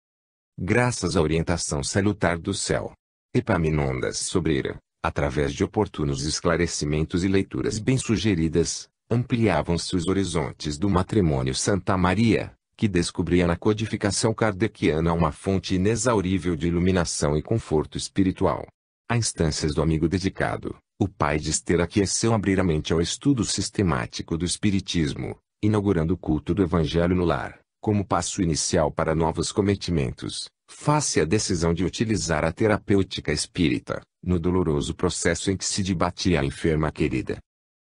Speaker 1: Graças à orientação salutar do céu, Epaminondas Sobreira, através de oportunos esclarecimentos e leituras bem sugeridas, ampliavam-se os horizontes do matrimônio Santa Maria, que descobria na codificação kardeciana uma fonte inexaurível de iluminação e conforto espiritual. A instâncias do amigo dedicado, o pai de Esther aqueceu abrir a mente ao estudo sistemático do Espiritismo, inaugurando o culto do Evangelho no lar, como passo inicial para novos cometimentos, face à decisão de utilizar a terapêutica espírita, no doloroso processo em que se debatia a enferma querida.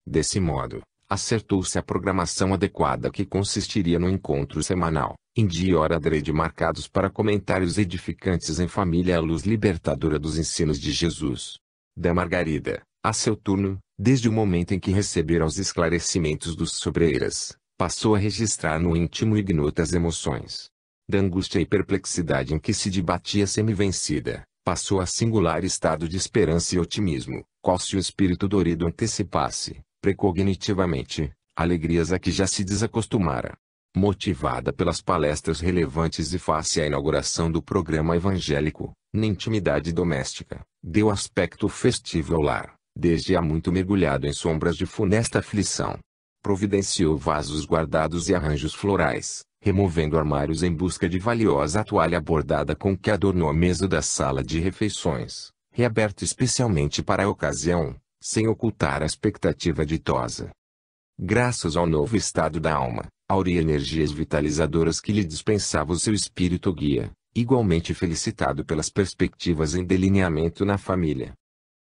Speaker 1: Desse modo, acertou-se a programação adequada que consistiria no encontro semanal, em dia e hora adrede marcados para comentários edificantes em família à luz libertadora dos ensinos de Jesus. Da Margarida, a seu turno, desde o momento em que recebera os esclarecimentos dos Sobreiras, passou a registrar no íntimo ignotas emoções. Da angústia e perplexidade em que se debatia semi-vencida, passou a singular estado de esperança e otimismo, qual se o espírito dorido antecipasse, precognitivamente, alegrias a que já se desacostumara. Motivada pelas palestras relevantes e face à inauguração do programa evangélico, na intimidade doméstica, deu aspecto festivo ao lar, desde há muito mergulhado em sombras de funesta aflição. Providenciou vasos guardados e arranjos florais, removendo armários em busca de valiosa toalha bordada com que adornou a mesa da sala de refeições, reaberta especialmente para a ocasião, sem ocultar a expectativa ditosa. Graças ao novo estado da alma, auria energias vitalizadoras que lhe dispensava o seu espírito guia, igualmente felicitado pelas perspectivas em delineamento na família.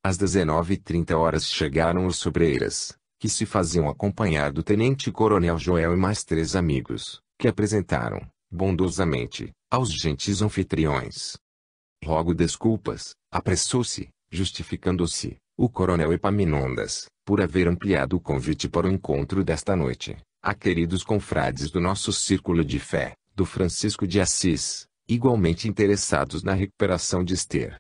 Speaker 1: Às 19h30 chegaram os Sobreiras, que se faziam acompanhar do tenente-coronel Joel e mais 3 amigos, que apresentaram, bondosamente, aos gentis anfitriões. Rogo desculpas, apressou-se, justificando-se, o coronel Epaminondas, por haver ampliado o convite para o encontro desta noite, a queridos confrades do nosso círculo de fé, do Francisco de Assis, igualmente interessados na recuperação de Esther.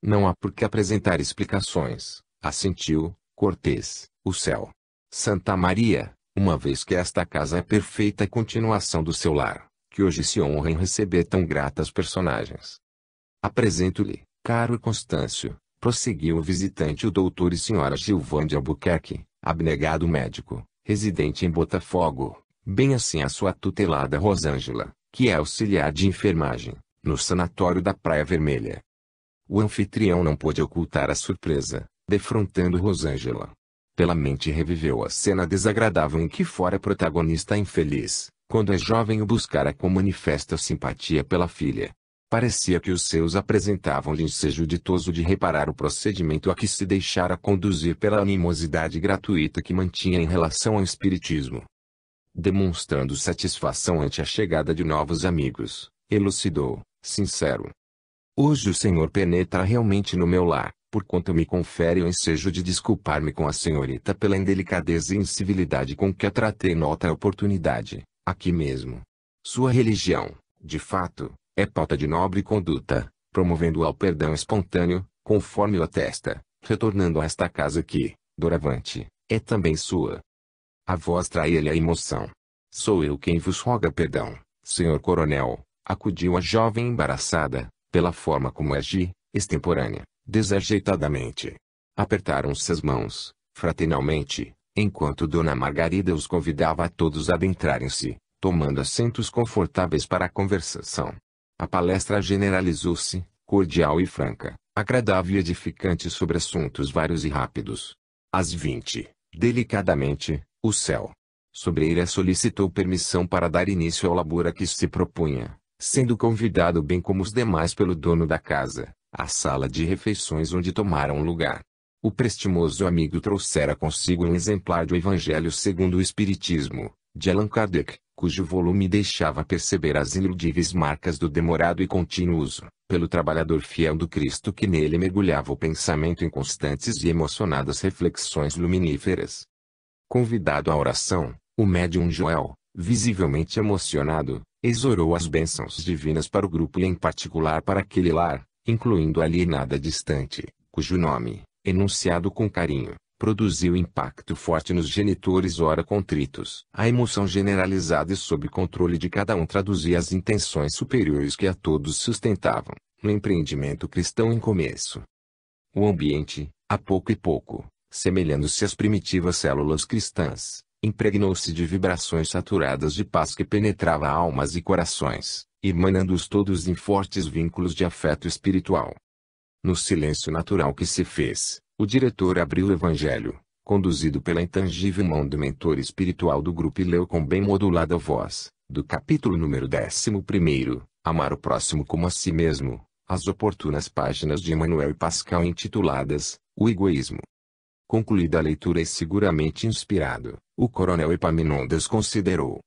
Speaker 1: Não há por que apresentar explicações, assentiu, cortês, o céu. Santa Maria, uma vez que esta casa é perfeita continuação do seu lar, que hoje se honra em receber tão gratas personagens. Apresento-lhe, caro Constâncio, prosseguiu o visitante, o doutor e senhora Gilvan de Albuquerque, abnegado médico, residente em Botafogo, bem assim a sua tutelada Rosângela, que é auxiliar de enfermagem, no sanatório da Praia Vermelha. O anfitrião não pôde ocultar a surpresa, defrontando Rosângela. Pela mente reviveu a cena desagradável em que fora protagonista infeliz, quando a jovem o buscara com manifesta simpatia pela filha. Parecia que os seus apresentavam-lhe ensejo ditoso de reparar o procedimento a que se deixara conduzir pela animosidade gratuita que mantinha em relação ao espiritismo. Demonstrando satisfação ante a chegada de novos amigos, elucidou, sincero: hoje o senhor penetra realmente no meu lar, porquanto me confere o ensejo de desculpar-me com a senhorita pela indelicadeza e incivilidade com que a tratei noutra oportunidade, aqui mesmo. Sua religião, de fato, é pauta de nobre conduta, promovendo ao perdão espontâneo, conforme o atesta, retornando a esta casa que, doravante, é também sua. A voz traía-lhe a emoção. Sou eu quem vos roga perdão, senhor coronel, acudiu a jovem embaraçada, pela forma como agi, extemporânea, desajeitadamente. Apertaram-se as mãos, fraternalmente, enquanto Dona Margarida os convidava a todos a adentrarem-se, tomando assentos confortáveis para a conversação. A palestra generalizou-se, cordial e franca, agradável e edificante sobre assuntos vários e rápidos. Às 20, delicadamente, o céu. Sobreira solicitou permissão para dar início ao labor a que se propunha, sendo convidado bem como os demais pelo dono da casa, à sala de refeições onde tomaram lugar. O prestimoso amigo trouxera consigo um exemplar do Evangelho segundo o Espiritismo, de Allan Kardec, cujo volume deixava perceber as iniludíveis marcas do demorado e contínuo uso, pelo trabalhador fiel do Cristo que nele mergulhava o pensamento em constantes e emocionadas reflexões luminíferas. Convidado à oração, o médium Joel, visivelmente emocionado, exorou as bênçãos divinas para o grupo e em particular para aquele lar, incluindo a alienada distante, cujo nome, enunciado com carinho, produziu impacto forte nos genitores ora contritos. A emoção generalizada e sob controle de cada um traduzia as intenções superiores que a todos sustentavam, no empreendimento cristão em começo. O ambiente, a pouco e pouco, semelhando-se às primitivas células cristãs, impregnou-se de vibrações saturadas de paz que penetrava almas e corações, emanando-os todos em fortes vínculos de afeto espiritual. No silêncio natural que se fez, o diretor abriu o Evangelho, conduzido pela intangível mão do mentor espiritual do grupo e leu com bem modulada voz, do capítulo número 11, Amar o Próximo como a Si Mesmo, as oportunas páginas de Emmanuel e Pascal intituladas, O Egoísmo. Concluída a leitura e seguramente inspirado, o coronel Epaminondas considerou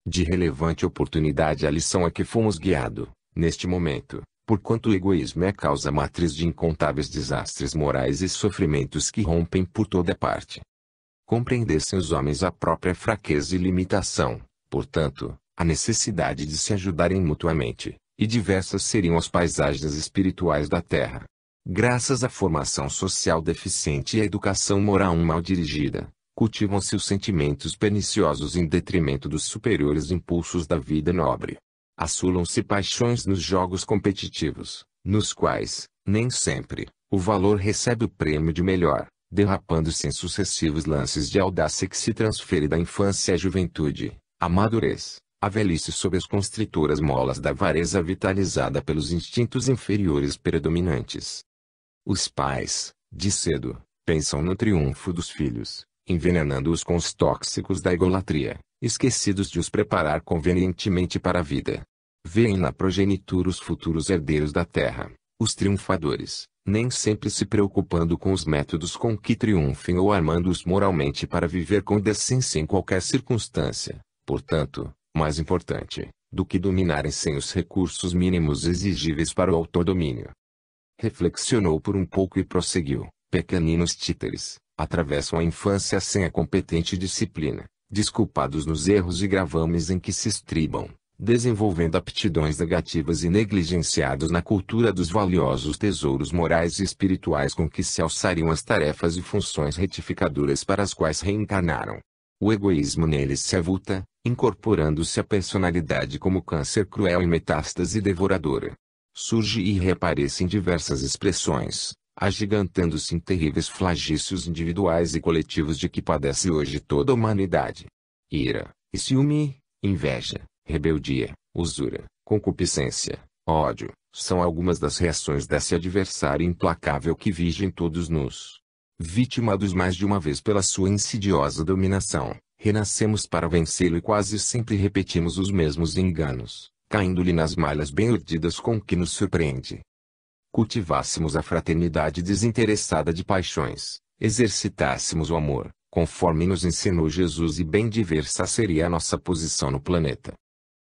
Speaker 1: de relevante oportunidade a lição a que fomos guiados, neste momento, porquanto o egoísmo é a causa matriz de incontáveis desastres morais e sofrimentos que rompem por toda parte. Compreendessem os homens a própria fraqueza e limitação, portanto, a necessidade de se ajudarem mutuamente, e diversas seriam as paisagens espirituais da Terra. Graças à formação social deficiente e à educação moral mal dirigida, cultivam-se os sentimentos perniciosos em detrimento dos superiores impulsos da vida nobre. Assulam-se paixões nos jogos competitivos, nos quais, nem sempre, o valor recebe o prêmio de melhor, derrapando-se em sucessivos lances de audácia que se transfere da infância à juventude, à madurez, à velhice sob as constritoras molas da avareza vitalizada pelos instintos inferiores predominantes. Os pais, de cedo, pensam no triunfo dos filhos, envenenando-os com os tóxicos da egolatria, esquecidos de os preparar convenientemente para a vida. Vêem na progenitura os futuros herdeiros da terra, os triunfadores, nem sempre se preocupando com os métodos com que triunfem ou armando-os moralmente para viver com decência em qualquer circunstância, portanto, mais importante, do que dominarem sem os recursos mínimos exigíveis para o autodomínio. Reflexionou por um pouco e prosseguiu, pequeninos títeres, atravessam a infância sem a competente disciplina, desculpados nos erros e gravames em que se estribam, desenvolvendo aptidões negativas e negligenciados na cultura dos valiosos tesouros morais e espirituais com que se alçariam as tarefas e funções retificadoras para as quais reencarnaram. O egoísmo neles se avulta, incorporando-se à personalidade como câncer cruel e metástase devoradora. Surge e reaparece em diversas expressões, agigantando-se em terríveis flagícios individuais e coletivos de que padece hoje toda a humanidade. Ira, e ciúme, inveja, rebeldia, usura, concupiscência, ódio, são algumas das reações desse adversário implacável que vige em todos nós. Vitimados mais de uma vez pela sua insidiosa dominação, renascemos para vencê-lo e quase sempre repetimos os mesmos enganos, caindo-lhe nas malhas bem urdidas com que nos surpreende. Cultivássemos a fraternidade desinteressada de paixões, exercitássemos o amor, conforme nos ensinou Jesus, e bem diversa seria a nossa posição no planeta.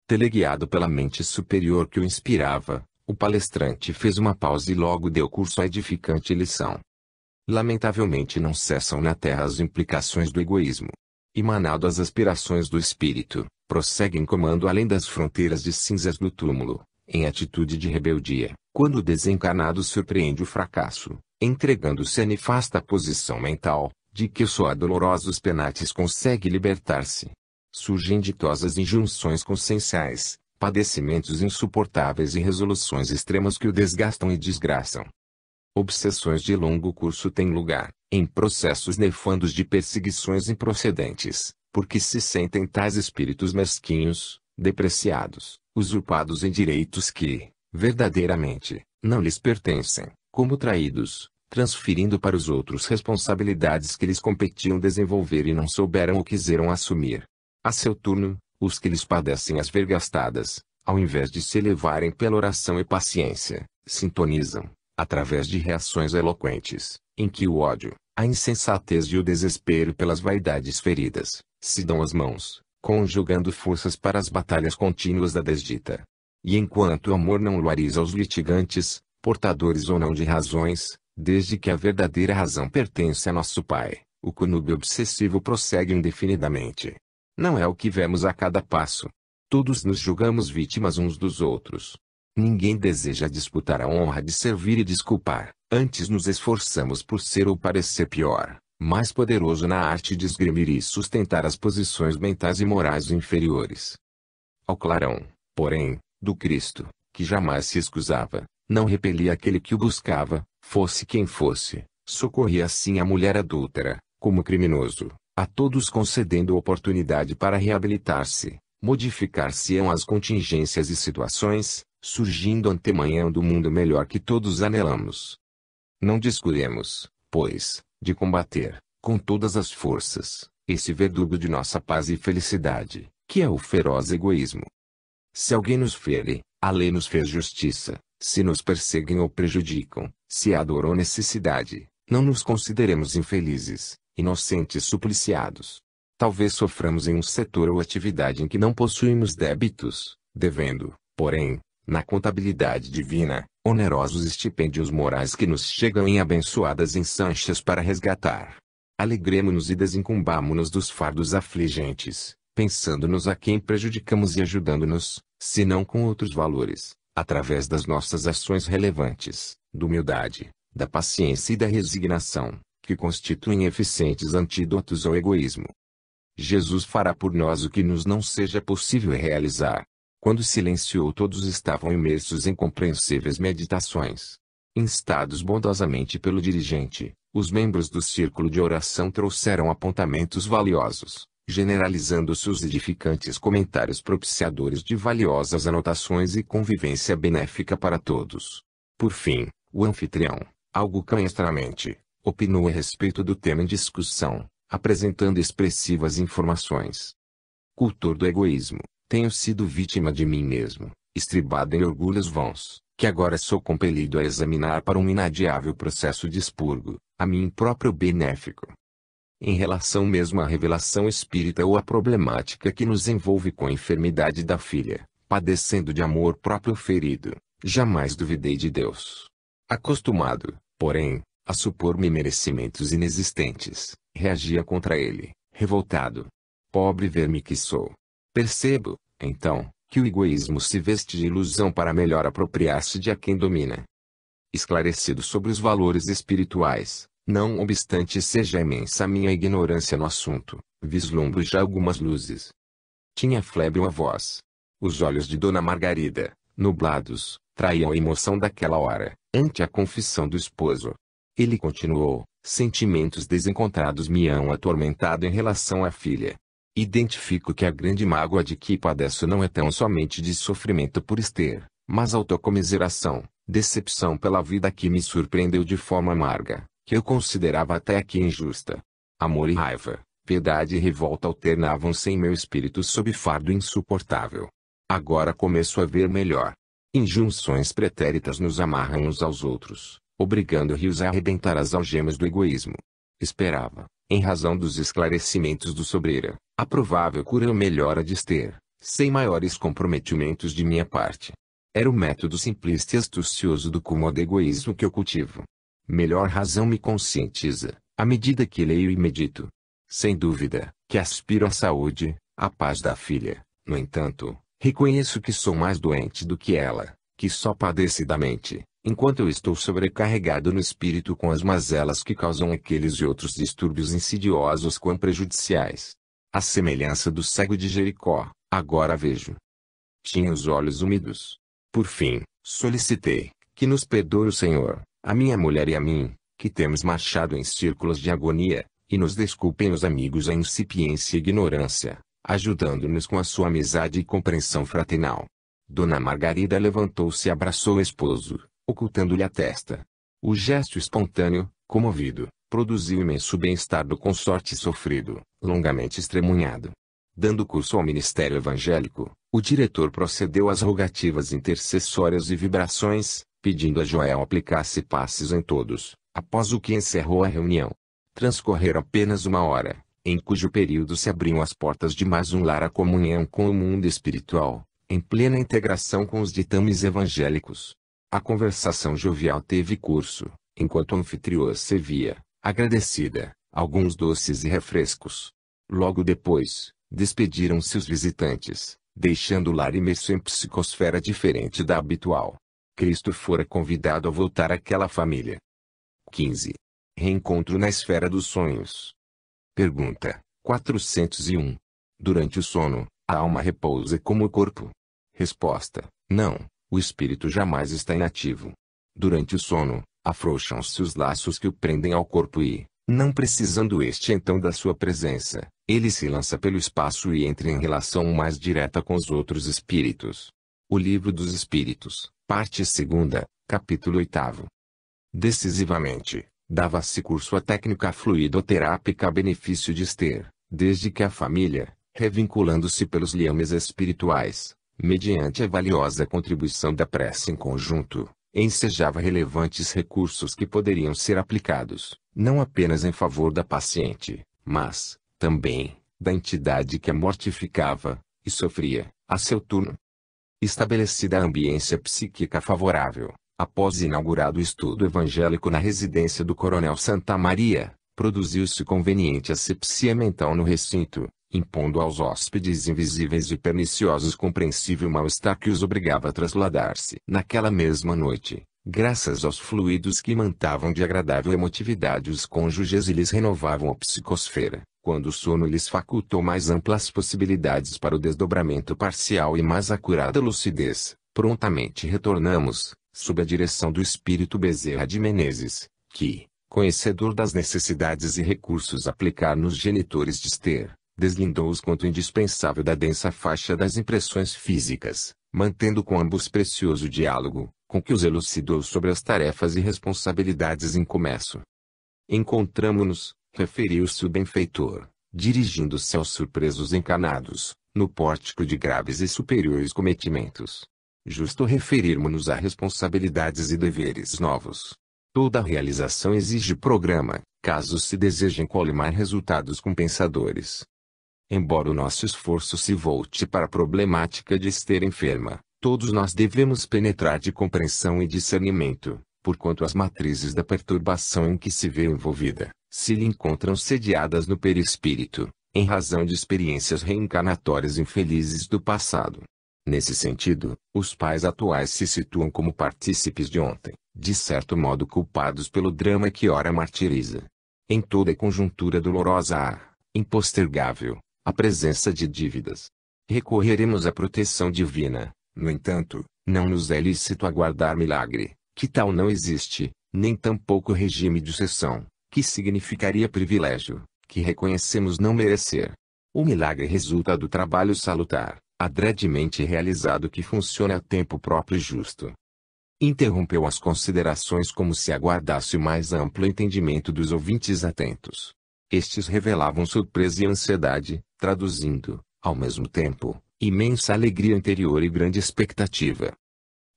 Speaker 1: Teleguiado pela mente superior que o inspirava, o palestrante fez uma pausa e logo deu curso à edificante lição. Lamentavelmente não cessam na Terra as implicações do egoísmo. Emanado às aspirações do espírito, prosseguem comando além das fronteiras de cinzas do túmulo, em atitude de rebeldia, quando o desencarnado surpreende o fracasso, entregando-se à nefasta posição mental, de que só a dolorosos penates consegue libertar-se. Surgem ditosas injunções conscienciais, padecimentos insuportáveis e resoluções extremas que o desgastam e desgraçam. Obsessões de longo curso têm lugar, em processos nefandos de perseguições improcedentes, porque se sentem tais espíritos mesquinhos, depreciados, usurpados em direitos que, verdadeiramente, não lhes pertencem, como traídos, transferindo para os outros responsabilidades que lhes competiam desenvolver e não souberam ou quiseram assumir. A seu turno, os que lhes padecem as vergastadas, ao invés de se elevarem pela oração e paciência, sintonizam, através de reações eloquentes, em que o ódio, a insensatez e o desespero pelas vaidades feridas, se dão as mãos, conjugando forças para as batalhas contínuas da desdita. E enquanto o amor não luariza os litigantes, portadores ou não de razões, desde que a verdadeira razão pertence a nosso Pai, o conúbio obsessivo prossegue indefinidamente. Não é o que vemos a cada passo. Todos nos julgamos vítimas uns dos outros. Ninguém deseja disputar a honra de servir e desculpar, antes nos esforçamos por ser ou parecer pior, mais poderoso na arte de esgrimir e sustentar as posições mentais e morais inferiores. Ao clarão, porém, do Cristo, que jamais se excusava, não repelia aquele que o buscava, fosse quem fosse, socorria assim a mulher adúltera, como criminoso, a todos concedendo oportunidade para reabilitar-se, modificar-se-ão as contingências e situações, surgindo antemanhã do mundo melhor que todos anelamos. Não descuidemos, pois, de combater, com todas as forças, esse verdugo de nossa paz e felicidade, que é o feroz egoísmo. Se alguém nos fere, a lei nos fez justiça. Se nos perseguem ou prejudicam, se há dor ou necessidade, não nos consideremos infelizes, inocentes supliciados. Talvez soframos em um setor ou atividade em que não possuímos débitos, devendo, porém, na contabilidade divina, onerosos estipêndios morais que nos chegam em abençoadas ensanchas para resgatar. Alegremo-nos e desincumbamo-nos dos fardos afligentes, pensando-nos a quem prejudicamos e ajudando-nos, se não com outros valores, através das nossas ações relevantes, da humildade, da paciência e da resignação, que constituem eficientes antídotos ao egoísmo. Jesus fará por nós o que nos não seja possível realizar. Quando silenciou, todos estavam imersos em compreensíveis meditações. Instados bondosamente pelo dirigente, os membros do círculo de oração trouxeram apontamentos valiosos, generalizando-se os edificantes comentários propiciadores de valiosas anotações e convivência benéfica para todos. Por fim, o anfitrião, algo canhestramente, opinou a respeito do tema em discussão, apresentando expressivas informações. Cultor do egoísmo, tenho sido vítima de mim mesmo, estribado em orgulhos vãos, que agora sou compelido a examinar para um inadiável processo de expurgo, a mim próprio benéfico. Em relação mesmo à revelação espírita ou à problemática que nos envolve com a enfermidade da filha, padecendo de amor próprio ferido, jamais duvidei de Deus. Acostumado, porém, a supor-me merecimentos inexistentes, reagia contra ele, revoltado. Pobre verme que sou. Percebo, então, que o egoísmo se veste de ilusão para melhor apropriar-se de a quem domina. Esclarecido sobre os valores espirituais, não obstante seja imensa a minha ignorância no assunto, vislumbro já algumas luzes. Tinha febre a voz. Os olhos de Dona Margarida, nublados, traíam a emoção daquela hora, ante a confissão do esposo. Ele continuou, sentimentos desencontrados me hão atormentado em relação à filha. Identifico que a grande mágoa de que padeço não é tão somente de sofrimento por ester, mas autocomiseração, decepção pela vida que me surpreendeu de forma amarga, que eu considerava até aqui injusta. Amor e raiva, piedade e revolta alternavam-se em meu espírito sob fardo insuportável. Agora começo a ver melhor. Injunções pretéritas nos amarram uns aos outros, obrigando rios a arrebentar as algemas do egoísmo. Esperava, em razão dos esclarecimentos do Sobreira, a provável cura ou melhora de Esther, sem maiores comprometimentos de minha parte. Era o método simplista e astucioso do cômodo egoísmo que eu cultivo. Melhor razão me conscientiza, à medida que leio e medito. Sem dúvida, que aspiro à saúde, à paz da filha. No entanto, reconheço que sou mais doente do que ela, que só padece da mente, Enquanto eu estou sobrecarregado no espírito com as mazelas que causam aqueles e outros distúrbios insidiosos quão prejudiciais. À semelhança do cego de Jericó, agora vejo. Tinha os olhos úmidos. Por fim, solicitei, que nos perdoe o Senhor, a minha mulher e a mim, que temos marchado em círculos de agonia, e nos desculpem os amigos a incipiência e ignorância, ajudando-nos com a sua amizade e compreensão fraternal. Dona Margarida levantou-se e abraçou o esposo, ocultando-lhe a testa. O gesto espontâneo, comovido, produziu imenso bem-estar do consorte sofrido, longamente estremunhado. Dando curso ao ministério evangélico, o diretor procedeu às rogativas intercessórias e vibrações, pedindo a Joel aplicasse passes em todos, após o que encerrou a reunião. Transcorreram apenas 1 hora, em cujo período se abriam as portas de mais um lar à comunhão com o mundo espiritual, em plena integração com os ditames evangélicos. A conversação jovial teve curso, enquanto a anfitriã servia, agradecida, alguns doces e refrescos. Logo depois, despediram-se os visitantes, deixando o lar imerso em psicosfera diferente da habitual. Cristo fora convidado a voltar àquela família. 15. Reencontro na esfera dos sonhos. Pergunta: 401. Durante o sono, a alma repousa como o corpo? Resposta: não, o espírito jamais está inativo. Durante o sono, afrouxam-se os laços que o prendem ao corpo e, não precisando este então da sua presença, ele se lança pelo espaço e entra em relação mais direta com os outros espíritos. O Livro dos Espíritos, parte 2, capítulo 8. Decisivamente, dava-se curso à técnica fluidoterápica a benefício de Esther, desde que a família, revinculando-se pelos liames espirituais, mediante a valiosa contribuição da prece em conjunto, ensejava relevantes recursos que poderiam ser aplicados, não apenas em favor da paciente, mas, também, da entidade que a mortificava, e sofria, a seu turno. Estabelecida a ambiência psíquica favorável, após inaugurado o estudo evangélico na residência do Coronel Santa Maria, produziu-se conveniente asepsia mental no recinto, impondo aos hóspedes invisíveis e perniciosos compreensível mal-estar que os obrigava a trasladar-se. Naquela mesma noite, graças aos fluidos que imantavam de agradável emotividade os cônjuges e lhes renovavam a psicosfera, quando o sono lhes facultou mais amplas possibilidades para o desdobramento parcial e mais acurada lucidez, prontamente retornamos, sob a direção do espírito Bezerra de Menezes, que, conhecedor das necessidades e recursos a aplicar nos genitores de Esther, deslindou-os quanto indispensável da densa faixa das impressões físicas, mantendo com ambos precioso diálogo, com que os elucidou sobre as tarefas e responsabilidades em começo. Encontramo-nos, referiu-se o benfeitor, dirigindo-se aos surpresos encarnados, no pórtico de graves e superiores cometimentos. Justo referirmos-nos a responsabilidades e deveres novos. Toda realização exige programa, caso se desejem colimar resultados compensadores. Embora o nosso esforço se volte para a problemática de Esther enferma, todos nós devemos penetrar de compreensão e discernimento, porquanto as matrizes da perturbação em que se vê envolvida, se lhe encontram sediadas no perispírito, em razão de experiências reencarnatórias infelizes do passado. Nesse sentido, os pais atuais se situam como partícipes de ontem, de certo modo culpados pelo drama que ora martiriza. Em toda conjuntura dolorosa há, impostergável, a presença de dívidas. Recorreremos à proteção divina, no entanto, não nos é lícito aguardar milagre, que tal não existe, nem tampouco regime de exceção, que significaria privilégio, que reconhecemos não merecer. O milagre resulta do trabalho salutar, adredemente realizado que funciona a tempo próprio e justo. Interrompeu as considerações como se aguardasse o mais amplo entendimento dos ouvintes atentos. Estes revelavam surpresa e ansiedade, traduzindo, ao mesmo tempo, imensa alegria interior e grande expectativa.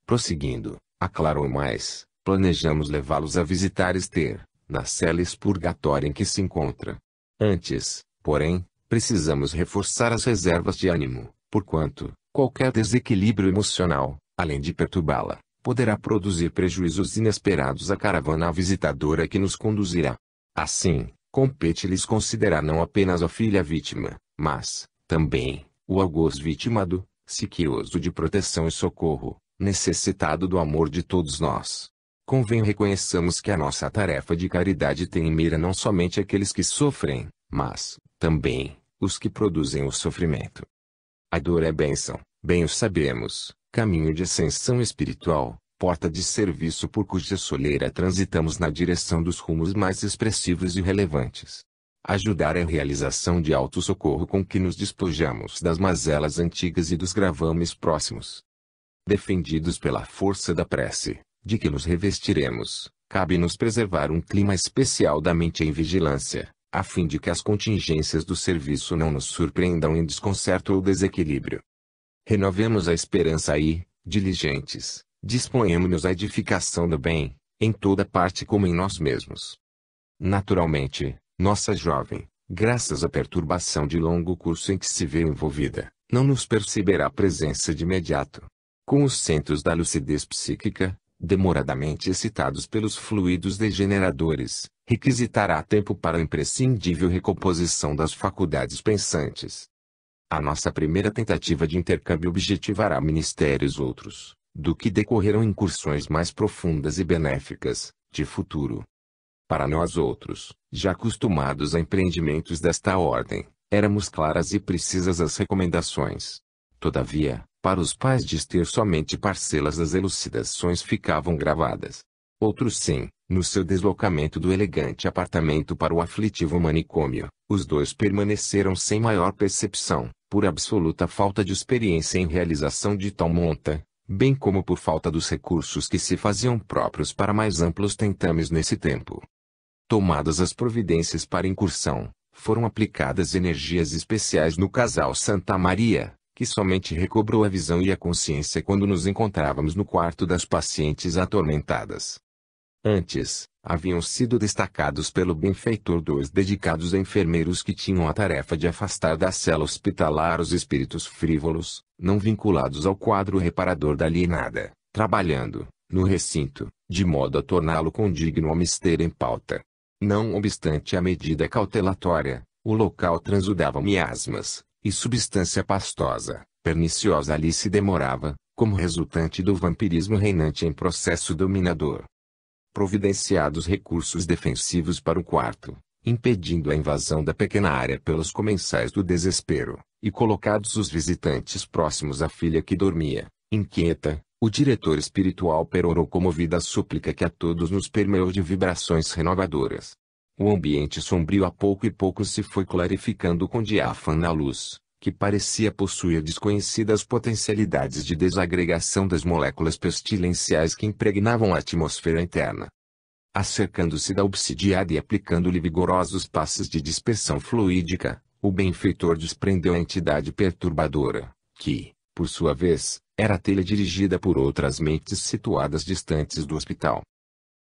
Speaker 1: Prosseguindo, aclarou mais, planejamos levá-los a visitar Esther, na cela expurgatória em que se encontra. Antes, porém, precisamos reforçar as reservas de ânimo, porquanto, qualquer desequilíbrio emocional, além de perturbá-la, poderá produzir prejuízos inesperados à caravana visitadora que nos conduzirá. Assim, compete-lhes considerar não apenas a filha vítima, mas, também, o algoz vitimado, sequioso de proteção e socorro, necessitado do amor de todos nós. convém reconheçamos que a nossa tarefa de caridade tem em mira não somente aqueles que sofrem, mas, também, os que produzem o sofrimento. A dor é bênção, bem o sabemos, caminho de ascensão espiritual, porta de serviço por cuja soleira transitamos na direção dos rumos mais expressivos e relevantes. Ajudar é a realização de auto-socorro com que nos despojamos das mazelas antigas e dos gravames próximos. Defendidos pela força da prece, de que nos revestiremos, cabe-nos preservar um clima especial da mente em vigilância, a fim de que as contingências do serviço não nos surpreendam em desconcerto ou desequilíbrio. Renovemos a esperança e, diligentes, disponhamo-nos à edificação do bem, em toda parte como em nós mesmos. Naturalmente, nossa jovem, graças à perturbação de longo curso em que se vê envolvida, não nos perceberá a presença de imediato. Com os centros da lucidez psíquica, demoradamente excitados pelos fluidos degeneradores, requisitará tempo para a imprescindível recomposição das faculdades pensantes. A nossa primeira tentativa de intercâmbio objetivará ministérios outros, do que decorreram incursões mais profundas e benéficas, de futuro. Para nós outros, já acostumados a empreendimentos desta ordem, éramos claras e precisas as recomendações. Todavia, para os pais dister somente parcelas das elucidações ficavam gravadas. Outros sim, no seu deslocamento do elegante apartamento para o aflitivo manicômio, os dois permaneceram sem maior percepção, por absoluta falta de experiência em realização de tal monta, bem como por falta dos recursos que se faziam próprios para mais amplos tentames nesse tempo. Tomadas as providências para a incursão, foram aplicadas energias especiais no casal Santa Maria, que somente recobrou a visão e a consciência quando nos encontrávamos no quarto das pacientes atormentadas. Antes, haviam sido destacados pelo benfeitor dois dedicados enfermeiros que tinham a tarefa de afastar da cela hospitalar os espíritos frívolos, não vinculados ao quadro reparador da alienada, trabalhando, no recinto, de modo a torná-lo condigno ao mister em pauta. Não obstante a medida cautelatória, o local transudava miasmas, e substância pastosa, perniciosa ali se demorava, como resultante do vampirismo reinante em processo dominador. Providenciados recursos defensivos para o quarto, impedindo a invasão da pequena área pelos comensais do desespero, e colocados os visitantes próximos à filha que dormia, inquieta, o diretor espiritual perorou comovido a súplica que a todos nos permeou de vibrações renovadoras. O ambiente sombrio a pouco e pouco se foi clarificando com diáfana luz, que parecia possuir desconhecidas potencialidades de desagregação das moléculas pestilenciais que impregnavam a atmosfera interna. Acercando-se da obsidiada e aplicando-lhe vigorosos passes de dispersão fluídica, o benfeitor desprendeu a entidade perturbadora, que, por sua vez, era teledirigida por outras mentes situadas distantes do hospital.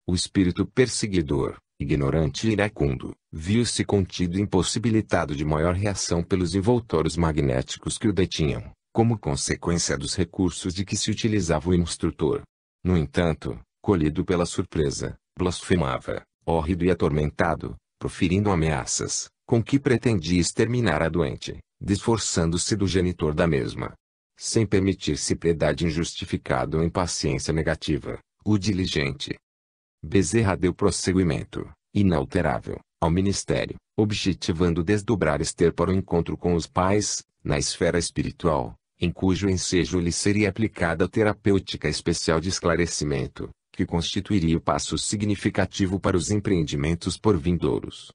Speaker 1: O espírito perseguidor, ignorante e iracundo, viu-se contido e impossibilitado de maior reação pelos envoltórios magnéticos que o detinham, como consequência dos recursos de que se utilizava o instrutor. No entanto, colhido pela surpresa, blasfemava, hórrido e atormentado, proferindo ameaças, com que pretendia exterminar a doente, desforçando-se do genitor da mesma. Sem permitir-se piedade injustificada ou impaciência negativa, o diligente Bezerra deu prosseguimento, inalterável, ao ministério, objetivando desdobrar Esther para o encontro com os pais, na esfera espiritual, em cujo ensejo lhe seria aplicada a terapêutica especial de esclarecimento, que constituiria o passo significativo para os empreendimentos por vindouros.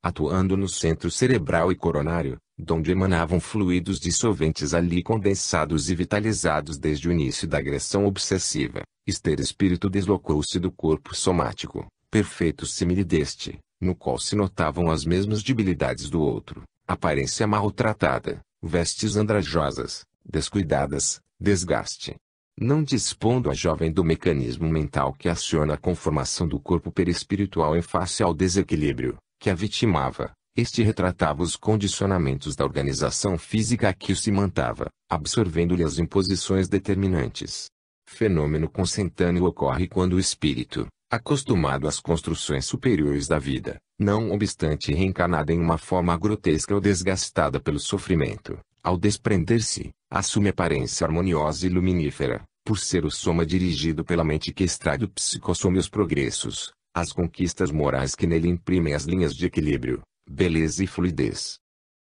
Speaker 1: Atuando no centro cerebral e coronário, donde emanavam fluidos dissolventes ali condensados e vitalizados desde o início da agressão obsessiva, Esther espírito deslocou-se do corpo somático, perfeito símile deste, no qual se notavam as mesmas debilidades do outro, aparência maltratada, vestes andrajosas, descuidadas, desgaste. Não dispondo a jovem do mecanismo mental que aciona a conformação do corpo perispiritual em face ao desequilíbrio que a vitimava, este retratava os condicionamentos da organização física a que o cimantava, absorvendo-lhe as imposições determinantes. Fenômeno consentâneo ocorre quando o espírito, acostumado às construções superiores da vida, não obstante reencarnado em uma forma grotesca ou desgastada pelo sofrimento, ao desprender-se, assume aparência harmoniosa e luminífera, Por ser o soma dirigido pela mente que extrai do psicossoma os progressos, as conquistas morais que nele imprimem as linhas de equilíbrio, beleza e fluidez.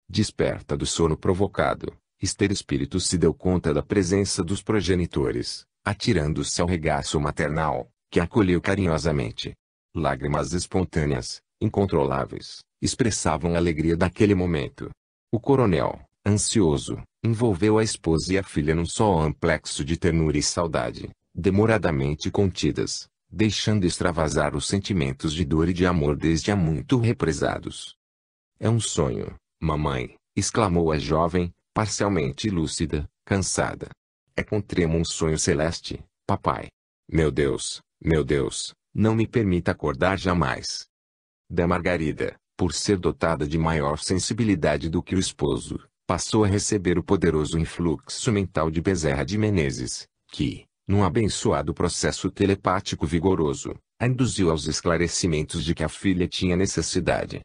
Speaker 1: Desperta do sono provocado, espírito se deu conta da presença dos progenitores, atirando-se ao regaço maternal, que acolheu carinhosamente. Lágrimas espontâneas, incontroláveis, expressavam a alegria daquele momento. O coronel, ansioso, envolveu a esposa e a filha num só amplexo de ternura e saudade, demoradamente contidas, deixando extravasar os sentimentos de dor e de amor desde há muito represados. É um sonho, mamãe, exclamou a jovem, parcialmente lúcida, cansada. É com tremo um sonho celeste, papai. Meu Deus, não me permita acordar jamais. Da Margarida, por ser dotada de maior sensibilidade do que o esposo, passou a receber o poderoso influxo mental de Bezerra de Menezes, que, num abençoado processo telepático vigoroso, a induziu aos esclarecimentos de que a filha tinha necessidade.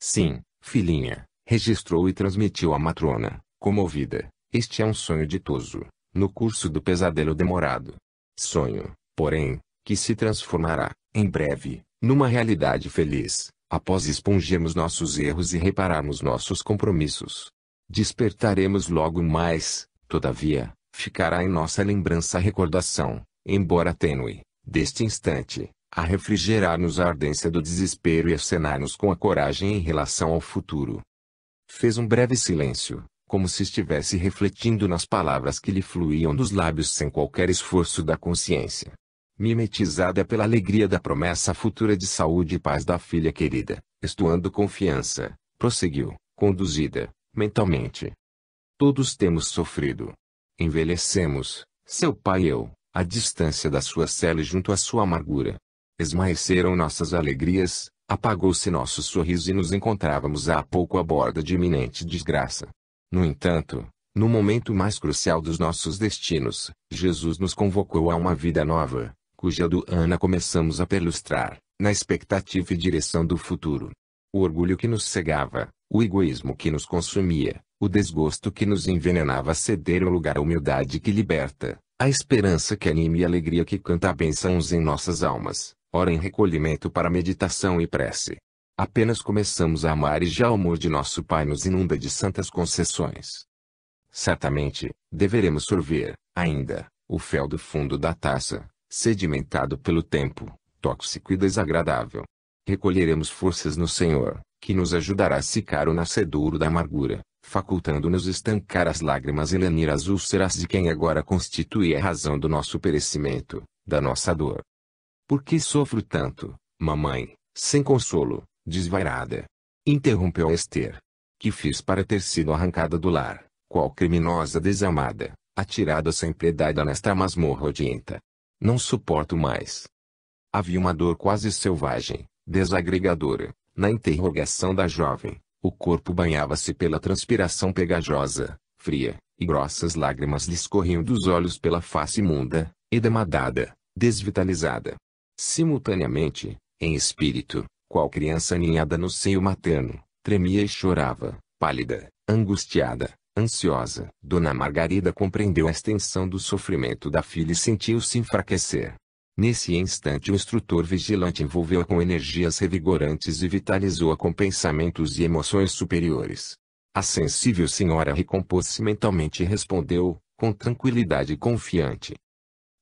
Speaker 1: Sim, filhinha, registrou e transmitiu à matrona, comovida, este é um sonho ditoso, no curso do pesadelo demorado. Sonho, porém, que se transformará, em breve, numa realidade feliz, após expungirmos nossos erros e repararmos nossos compromissos. Despertaremos logo mais, todavia, ficará em nossa lembrança a recordação, embora tênue, deste instante, a refrigerar-nos a ardência do desespero e acenar-nos com a coragem em relação ao futuro. Fez um breve silêncio, como se estivesse refletindo nas palavras que lhe fluíam dos lábios sem qualquer esforço da consciência. Mimetizada pela alegria da promessa futura de saúde e paz da filha querida, estoando confiança, prosseguiu, conduzida, mentalmente. Todos temos sofrido. Envelhecemos, seu pai e eu, à distância da sua cela e junto à sua amargura. Esmaeceram nossas alegrias, apagou-se nosso sorriso e nos encontrávamos há pouco à borda de iminente desgraça. No entanto, no momento mais crucial dos nossos destinos, Jesus nos convocou a uma vida nova, cuja aduana começamos a perlustrar, na expectativa e direção do futuro. O orgulho que nos cegava, o egoísmo que nos consumia, o desgosto que nos envenenava cederam lugar à humildade que liberta, a esperança que anima e a alegria que canta bênçãos em nossas almas, ora em recolhimento para meditação e prece. Apenas começamos a amar e já o amor de nosso Pai nos inunda de santas concessões. Certamente, deveremos sorver, ainda, o fel do fundo da taça, sedimentado pelo tempo, tóxico e desagradável. Recolheremos forças no Senhor, que nos ajudará a secar o nascedouro da amargura, facultando-nos estancar as lágrimas e lenir as úlceras de quem agora constitui a razão do nosso perecimento, da nossa dor. Por que sofro tanto, mamãe, sem consolo, desvairada? Interrompeu Esther. Que fiz para ter sido arrancada do lar, qual criminosa desamada, atirada sem piedade nesta masmorra odienta? Não suporto mais. Havia uma dor quase selvagem, desagregadora, na interrogação da jovem. O corpo banhava-se pela transpiração pegajosa, fria, e grossas lágrimas lhe escorriam dos olhos pela face imunda, edemadada, desvitalizada. Simultaneamente, em espírito, qual criança aninhada no seio materno, tremia e chorava, pálida, angustiada, ansiosa. Dona Margarida compreendeu a extensão do sofrimento da filha e sentiu-se enfraquecer. Nesse instante o instrutor vigilante envolveu-a com energias revigorantes e vitalizou-a com pensamentos e emoções superiores. A sensível senhora recompôs-se mentalmente e respondeu, com tranquilidade confiante.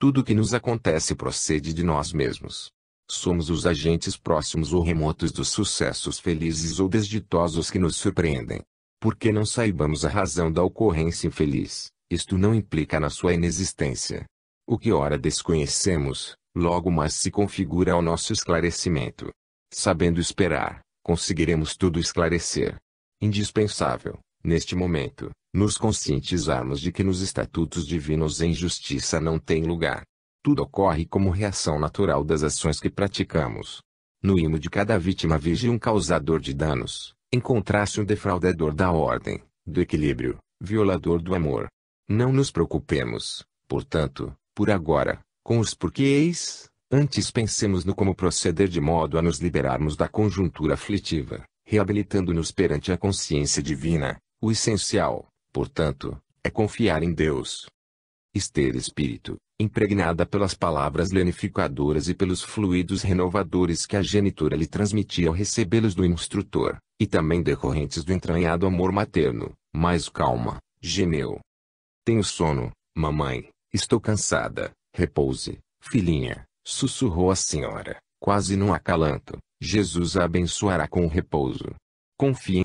Speaker 1: Tudo o que nos acontece procede de nós mesmos. Somos os agentes próximos ou remotos dos sucessos felizes ou desditosos que nos surpreendem. Porque não saibamos a razão da ocorrência infeliz, isto não implica na sua inexistência. O que ora desconhecemos, logo mais se configura ao nosso esclarecimento. Sabendo esperar, conseguiremos tudo esclarecer. Indispensável, neste momento, nos conscientizarmos de que nos estatutos divinos a injustiça não tem lugar. Tudo ocorre como reação natural das ações que praticamos. No imo de cada vítima vige um causador de danos, encontrar-se um defraudador da ordem, do equilíbrio, violador do amor. Não nos preocupemos, portanto, por agora, com os porquês, antes pensemos no como proceder de modo a nos liberarmos da conjuntura aflitiva, reabilitando-nos perante a consciência divina. O essencial, portanto, é confiar em Deus. Esther Espírito, impregnada pelas palavras lenificadoras e pelos fluidos renovadores que a genitora lhe transmitia ao recebê-los do instrutor, e também decorrentes do entranhado amor materno, mais calma, gemeu. Tenho sono, mamãe, estou cansada, repouse, filhinha, sussurrou a senhora, quase num acalanto. Jesus a abençoará com o repouso. Confie